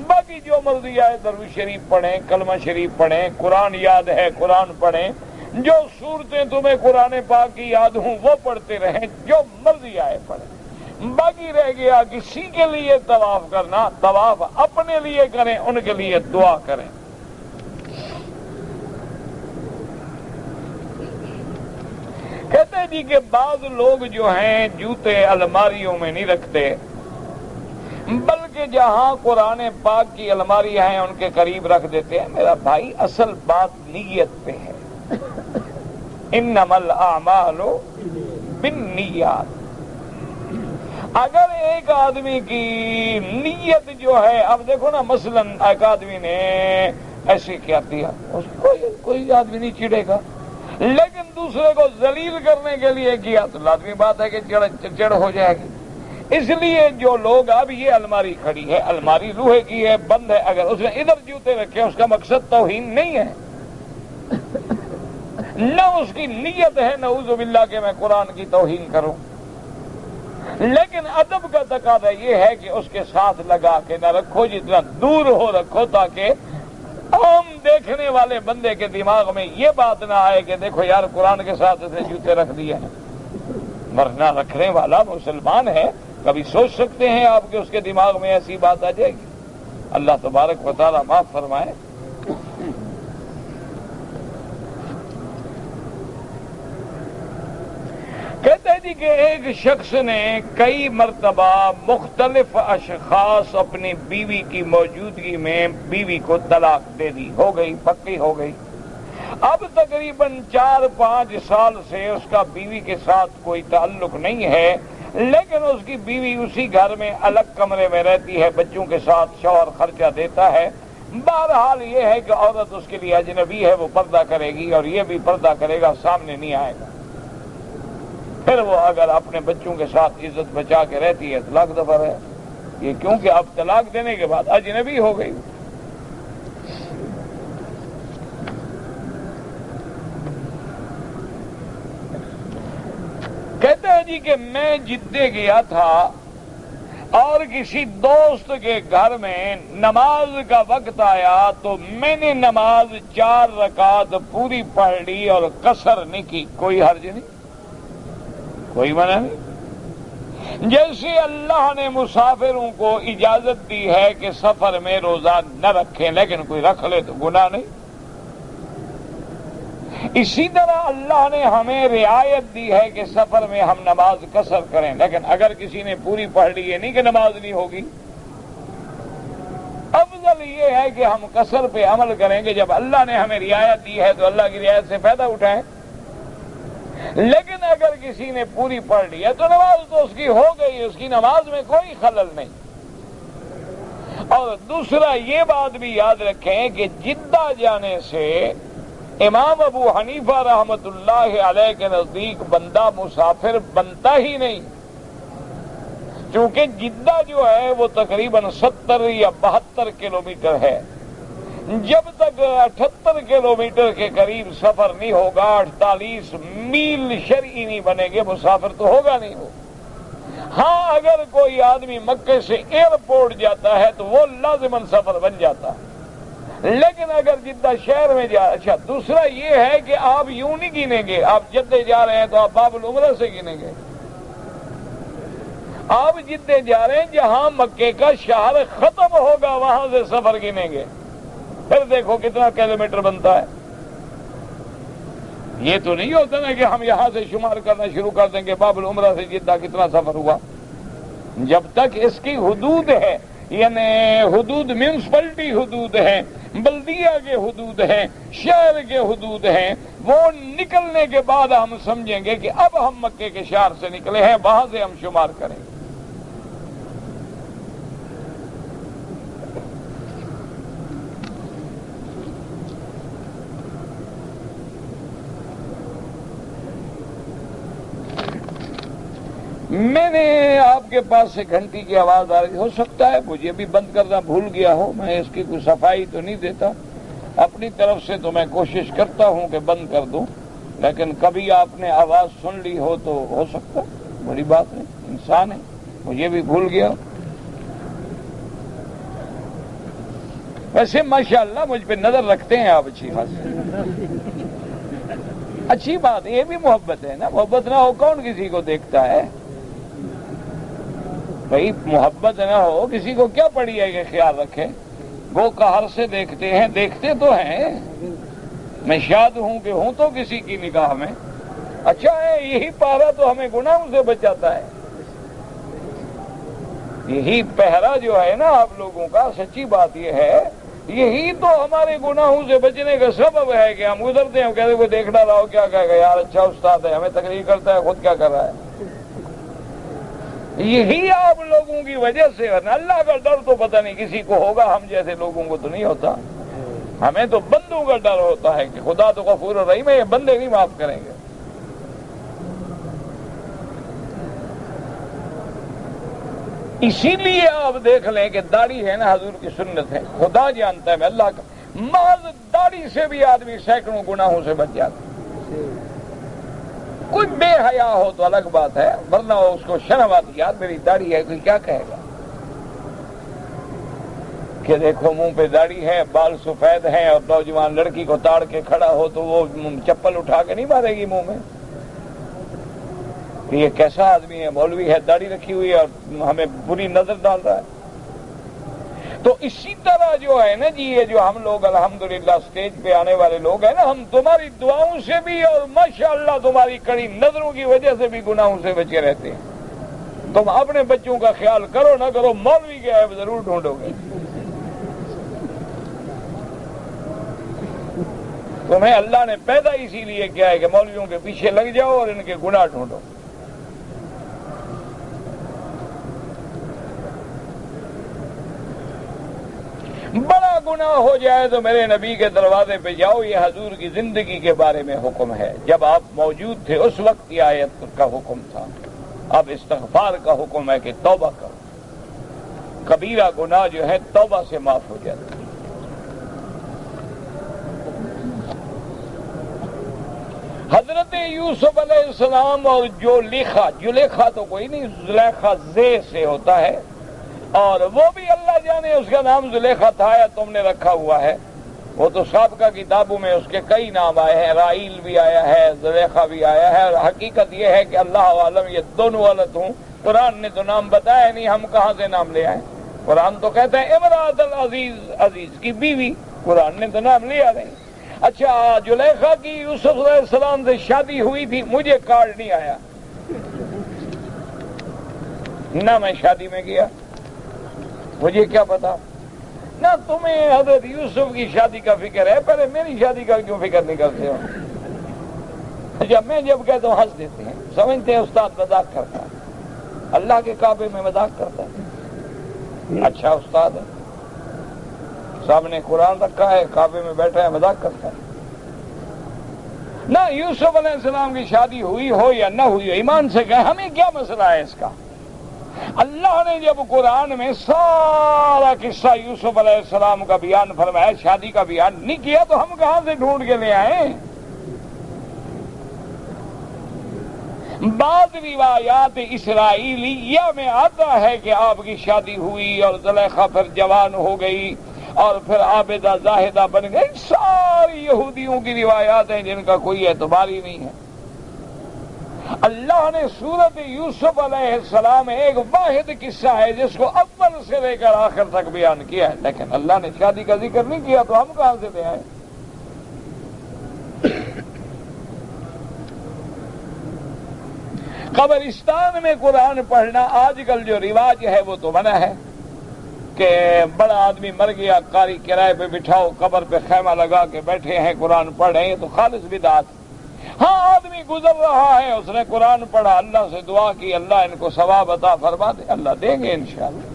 باقی جو مرضی آئے درویش شریف پڑھیں، کلمہ شریف پڑھیں، قرآن یاد ہے قرآن پڑھیں، جو صورتیں تمہیں قرآن پاک کی یاد ہوں وہ پڑھتے رہیں، جو مرضی آئے پڑھیں۔ باقی رہ گیا کسی کے لیے طواف کرنا، طواف اپنے لیے کریں، ان کے لیے دعا کریں۔ کہتے ہیں جی کہ بعض لوگ جو ہیں جوتے الماریوں میں نہیں رکھتے، بلکہ جہاں قرآن پاک کی الماری ہیں ان کے قریب رکھ دیتے ہیں۔ میرا بھائی اصل بات نیت پہ ہے، انما الاعمال بالنیات۔ اگر ایک آدمی کی نیت جو ہے، اب دیکھو نا، مثلا ایک آدمی نے ایسے کیا دیا، اس کو کوئی آدمی نہیں چڑھے گا، لیکن دوسرے کو ذلیل کرنے کے لیے کیا تو لازمی بات ہے کہ چڑ ہو جائے گی۔ اس لیے جو لوگ، اب یہ الماری کھڑی ہے، الماری لوہے کی ہے، بند ہے، اگر اس نے ادھر جوتے رکھے اس کا مقصد توہین نہیں ہے، نہ اس کی نیت ہے نعوذ باللہ کہ میں قرآن کی توہین کروں، لیکن ادب کا تقاضا یہ ہے کہ اس کے ساتھ لگا کے نہ رکھو، جتنا دور ہو رکھو، تاکہ عام دیکھنے والے بندے کے دماغ میں یہ بات نہ آئے کہ دیکھو یار قرآن کے ساتھ اس نے جوتے رکھ دیے ہیں۔ ورنہ رکھنے والا مسلمان ہے، کبھی سوچ سکتے ہیں آپ کہ اس کے دماغ میں ایسی بات آ جائے گی؟ اللہ تبارک و تعالیٰ معاف فرمائے۔ کہتے ہیں جی کہ ایک شخص نے کئی مرتبہ مختلف اشخاص اپنی بیوی کی موجودگی میں بیوی کو طلاق دے دی، ہو گئی، پکی ہو گئی۔ اب تقریباً 4-5 سال سے اس کا بیوی کے ساتھ کوئی تعلق نہیں ہے، لیکن اس کی بیوی اسی گھر میں الگ کمرے میں رہتی ہے، بچوں کے ساتھ، شوہر خرچہ دیتا ہے۔ بہرحال یہ ہے کہ عورت اس کے لیے اجنبی ہے، وہ پردہ کرے گی اور یہ بھی پردہ کرے گا، سامنے نہیں آئے گا۔ پھر وہ اگر اپنے بچوں کے ساتھ عزت بچا کے رہتی ہے، طلاق دفع ہے۔ یہ کیونکہ اب طلاق دینے کے بعد اجنبی ہو گئی۔ کہتے ہیں جی کہ میں جدے گیا تھا اور کسی دوست کے گھر میں نماز کا وقت آیا تو میں نے نماز 4 رکعت پوری پڑھ لی اور قصر نہیں کی، کوئی حرج نہیں، کوئی منع نہیں۔ جیسے اللہ نے مسافروں کو اجازت دی ہے کہ سفر میں روزہ نہ رکھیں، لیکن کوئی رکھ لے تو گناہ نہیں، اسی طرح اللہ نے ہمیں رعایت دی ہے کہ سفر میں ہم نماز قصر کریں، لیکن اگر کسی نے پوری پڑھ لی ہے نہیں کہ نماز نہیں ہوگی۔ افضل یہ ہے کہ ہم قصر پہ عمل کریں گے، جب اللہ نے ہمیں رعایت دی ہے تو اللہ کی رعایت سے فائدہ اٹھائیں، لیکن اگر کسی نے پوری پڑھ لی ہے تو نماز تو اس کی ہو گئی، اس کی نماز میں کوئی خلل نہیں۔ اور دوسرا یہ بات بھی یاد رکھیں کہ جدہ جانے سے امام ابو حنیفہ رحمت اللہ علیہ کے نزدیک بندہ مسافر بنتا ہی نہیں، چونکہ جدہ جو ہے وہ تقریباً 70 یا 72 کلومیٹر ہے۔ جب تک 78 کلومیٹر کے قریب سفر نہیں ہوگا، 48 میل شرعی نہیں بنے گے، مسافر تو ہوگا نہیں وہ۔ ہاں اگر کوئی آدمی مکے سے ایئرپورٹ جاتا ہے تو وہ لازماً سفر بن جاتا ہے، لیکن اگر جدہ شہر میں جا، اچھا دوسرا یہ ہے کہ آپ یوں نہیں گنیں گے، آپ جدے جا رہے ہیں تو آپ باب العمرہ سے گنیں گے، آپ جدے جا رہے ہیں جہاں مکے کا شہر ختم ہوگا وہاں سے سفر گنیں گے، پھر دیکھو کتنا کلومیٹر بنتا ہے۔ یہ تو نہیں ہوتا نا کہ ہم یہاں سے شمار کرنا شروع کر دیں گے باب العمرہ سے جدہ کتنا سفر ہوا، جب تک اس کی حدود ہے، یعنی حدود میونسپلٹی حدود ہیں، بلدیہ کے حدود ہیں، شہر کے حدود ہیں، وہ نکلنے کے بعد ہم سمجھیں گے کہ اب ہم مکے کے شہر سے نکلے ہیں، وہاں سے ہم شمار کریں گے۔ میں نے آپ کے پاس سے گھنٹی کی آواز آ رہی، ہو سکتا ہے مجھے بھی بند کرنا بھول گیا ہو، میں اس کی کوئی صفائی تو نہیں دیتا، اپنی طرف سے تو میں کوشش کرتا ہوں کہ بند کر دوں، لیکن کبھی آپ نے آواز سن لی ہو تو ہو سکتا، بڑی بات ہے، انسان ہے، مجھے بھی بھول گیا۔ ویسے ماشاءاللہ مجھ پہ نظر رکھتے ہیں آپ اچھی خاصی، اچھی بات، یہ بھی محبت ہے نا، محبت نہ ہو کون کسی کو دیکھتا ہے بھائی، محبت نہ ہو کسی کو کیا پڑی ہے کہ خیال رکھے، گو قہر سے دیکھتے ہیں، دیکھتے تو ہیں، میں شاد ہوں کہ ہوں تو کسی کی نگاہ میں اچھا ہے، یہی پارا تو ہمیں گناہوں سے بچاتا ہے۔ یہی پہرا جو ہے نا آپ لوگوں کا، سچی بات یہ ہے، یہی تو ہمارے گناہوں سے بچنے کا سبب ہے کہ ہم گزرتے ہیں، کہتے کوئی دیکھ نہ رہا ہو، کیا کہے گا یار اچھا استاد ہے، ہمیں تقریر کرتا ہے، خود کیا کر رہا ہے۔ یہی آپ لوگوں کی وجہ سے، اللہ کا ڈر تو پتہ نہیں کسی کو ہوگا، ہم جیسے لوگوں کو تو نہیں ہوتا۔ ہمیں تو بندوں کا ڈر ہوتا ہے کہ خدا تو غفور الرحیم ہے، یہ بندے نہیں معاف کریں گے۔ اسی لیے آپ دیکھ لیں کہ داڑھی ہے نا حضور کی سنت ہے، خدا جانتا ہے، میں اللہ کا، محض داڑھی سے بھی آدمی سینکڑوں گناہوں سے بچ جاتا ہے۔ کوئی بے حیا ہو تو الگ بات ہے، ورنہ اس کو شرم آتی، یار میری داڑھی ہے، کوئی کیا کہے گا کہ دیکھو منہ پہ داڑھی ہے، بال سفید ہیں، اور نوجوان لڑکی کو تاڑ کے کھڑا ہو تو وہ چپل اٹھا کے نہیں مارے گی منہ میں کہ یہ کیسا آدمی ہے، مولوی ہے، داڑھی رکھی ہوئی ہے اور ہمیں بری نظر ڈال رہا ہے۔ تو اسی طرح جو ہے نا جی، یہ جو ہم لوگ الحمدللہ اسٹیج پہ آنے والے لوگ ہیں نا، ہم تمہاری دعاؤں سے بھی اور ماشاءاللہ تمہاری کڑی نظروں کی وجہ سے بھی گناہوں سے بچے رہتے ہیں۔ تم اپنے بچوں کا خیال کرو نہ کرو، مولوی کے عیب ضرور ڈھونڈو گے۔ تمہیں اللہ نے پیدا اسی لیے کیا ہے کہ مولویوں کے پیچھے لگ جاؤ اور ان کے گناہ ڈھونڈو۔ بڑا گناہ ہو جائے تو میرے نبی کے دروازے پہ جاؤ، یہ حضور کی زندگی کے بارے میں حکم ہے، جب آپ موجود تھے اس وقت کی آیت کا حکم تھا۔ اب استغفار کا حکم ہے کہ توبہ کرو، کبیرہ گناہ جو ہے توبہ سے معاف ہو جاتا ہے۔ حضرت یوسف علیہ السلام اور جلیخا تو کوئی نہیں، زلیخا زے سے ہوتا ہے، اور وہ بھی اللہ جانے اس کا نام زلیخا تھا یا تم نے رکھا ہوا ہے، وہ تو سابقہ کتابوں میں اس کے کئی نام آئے ہیں، رائیل بھی آیا ہے، زلیخا بھی آیا ہے، اور حقیقت یہ ہے کہ اللہ عالم یہ دونوں غلط ہوں، قرآن نے تو نام بتایا نہیں، ہم کہاں سے نام لے آئے؟ قرآن تو کہتا ہے امراۃ العزیز، عزیز کی بیوی، قرآن نے تو نام لیا نہیں۔ اچھا، زلیخا کی یوسف علیہ السلام سے شادی ہوئی تھی، مجھے کارڈ نہیں آیا، نہ میں شادی میں گیا، مجھے کیا پتا، نہ تمہیں حضرت یوسف کی شادی کا فکر ہے، پہلے میری شادی کا کیوں فکر نہیں کرتے ہو؟ جب کہتا ہوں ہنس دیتے ہیں، سمجھتے ہیں استاد مذاق کرتا ہے، اللہ کے کعبے میں مذاق کرتا ہے، اچھا استاد ہے، سامنے قرآن رکھا ہے، کعبے میں بیٹھا ہے، مذاق کرتا ہے۔ نہ یوسف علیہ السلام کی شادی ہوئی ہو یا نہ ہوئی ہو، ایمان سے کہیں ہمیں کیا مسئلہ ہے اس کا؟ اللہ نے جب قرآن میں سارا قصہ یوسف علیہ السلام کا بیان فرمایا، شادی کا بیان نہیں کیا، تو ہم کہاں سے ڈھونڈ کے لے آئیں؟ بعض روایات اسرائیلیہ میں آتا ہے کہ آپ کی شادی ہوئی اور زلیخا پھر جوان ہو گئی اور پھر عابدہ زاہدہ بن گئی، ساری یہودیوں کی روایات ہیں جن کا کوئی اعتبار ہی نہیں ہے۔ اللہ نے سورت یوسف علیہ السلام ایک واحد قصہ ہے جس کو اول سے لے کر آخر تک بیان کیا ہے، لیکن اللہ نے شادی کا ذکر نہیں کیا، تو ہم کہاں سے لے آئے؟ قبرستان میں قرآن پڑھنا آج کل جو رواج ہے وہ تو منع ہے کہ بڑا آدمی مر گیا، قاری کرائے پہ بٹھاؤ، قبر پہ خیمہ لگا کے بیٹھے ہیں، قرآن پڑھ رہے ہیں، یہ تو خالص بدعت۔ ہاں، آدمی گزر رہا ہے، اس نے قرآن پڑھا، اللہ سے دعا کی اللہ ان کو ثواب عطا فرما دے، اللہ دیں گے انشاءاللہ۔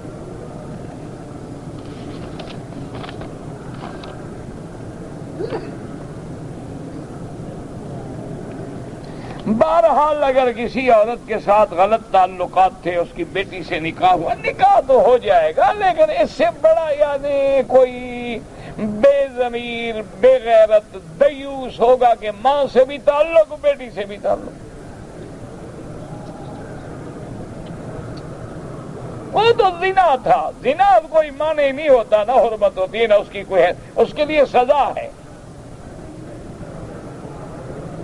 بہرحال اگر کسی عورت کے ساتھ غلط تعلقات تھے، اس کی بیٹی سے نکاح ہوا، نکاح تو ہو جائے گا، لیکن اس سے بڑا یعنی کوئی بے ضمیر، بے غیرت، دیوس ہوگا کہ ماں سے بھی تعلق، بیٹی سے بھی تعلق۔ وہ تو زنا تھا، زنا کوئی معنی نہیں ہوتا، نہ حرمت ہوتی ہے نہ اس کی کوئی ہے، اس کے لیے سزا ہے،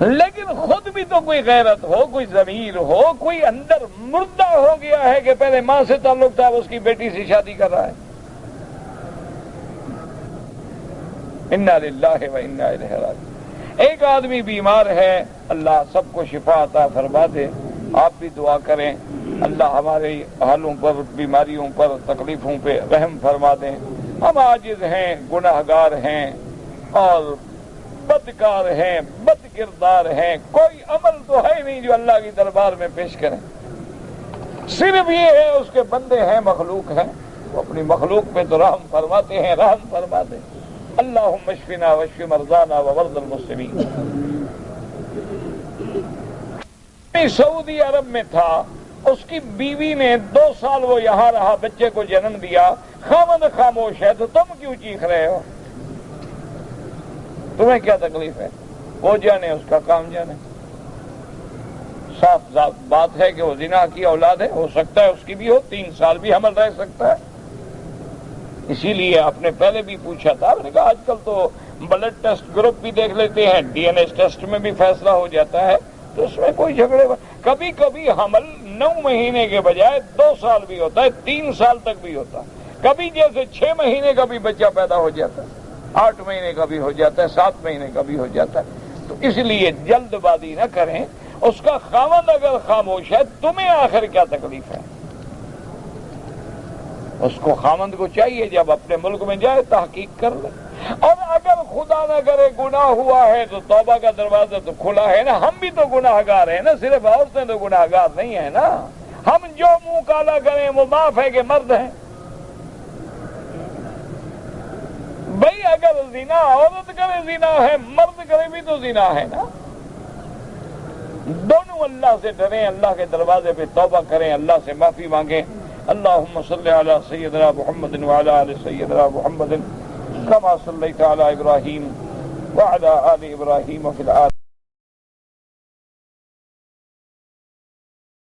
لیکن خود بھی تو کوئی غیرت ہو، کوئی ضمیر ہو، کوئی اندر مردہ ہو گیا ہے کہ پہلے ماں سے تعلق تھا، اس کی بیٹی سے شادی کر رہا ہے۔ انا للہ و انا الیہ راجعون۔ ایک آدمی بیمار ہے، اللہ سب کو شفا عطا فرما دے، آپ بھی دعا کریں۔ اللہ ہمارے حالوں پر، بیماریوں پر، تکلیفوں پہ رحم فرما دیں۔ ہم عاجز ہیں، گناہگار ہیں اور بدکار ہیں، بد کردار ہیں، کوئی عمل تو ہے نہیں جو اللہ کی دربار میں پیش کریں، صرف یہ ہے اس کے بندے ہیں، مخلوق ہیں، وہ اپنی مخلوق پہ تو رحم فرماتے ہیں، رحم فرما دیں۔ اللہم اشفنا واشف مرضانا ومرضی المسلمین۔ سعودی عرب میں تھا، اس کی بیوی نے 2 سال وہ یہاں رہا، بچے کو جنم دیا، خاوند خاموش ہے، تو تم کیوں چیخ رہے ہو؟ تمہیں کیا تکلیف ہے؟ وہ جانے، اس کا کام جانے۔ صاف بات ہے کہ وہ زنا کی اولاد ہے، ہو سکتا ہے اس کی بھی ہو، 3 سال بھی حمل رہ سکتا ہے۔ اسی لیے آپ نے پہلے بھی پوچھا تھا، میں نے کہا آج کل تو بلڈ ٹیسٹ گروپ بھی دیکھ لیتے ہیں، ڈی این اے ٹیسٹ میں بھی فیصلہ ہو جاتا ہے، تو اس میں کوئی جھگڑے۔ کبھی کبھی حمل 9 مہینے کے بجائے 2 سال بھی ہوتا ہے، 3 سال تک بھی ہوتا ہے، کبھی جیسے 6 مہینے کا بھی بچہ پیدا ہو جاتا ہے، 8 مہینے کا بھی ہو جاتا ہے، 7 مہینے کا بھی ہو جاتا ہے۔ تو اس لیے جلد بازی نہ کریں، اس کا خاوند اگر خاموش ہے تمہیں آخر کیا تکلیف ہے؟ اس کو خاوند کو چاہیے جب اپنے ملک میں جائے تحقیق کر لے، اور اگر خدا نہ کرے گناہ ہوا ہے تو توبہ کا دروازہ تو کھلا ہے نا۔ ہم بھی تو گناہ گار ہیں نا، صرف عورتیں تو گناہ گار نہیں ہیں نا۔ ہم جو منہ کالا کریں وہ معاف ہے کہ مرد ہیں؟ بھئی اگر زنا عورت کرے زنا ہے، مرد کرے بھی تو زنا ہے نا۔ دونوں اللہ سے ڈریں، اللہ کے دروازے پہ توبہ کریں، اللہ سے معافی مانگیں۔ اللہم صلی علی سیدنا محمد وعلی آل سیدنا محمد کما صلیت علی ابراہیم وعلی آل ابراہیم فی العالمین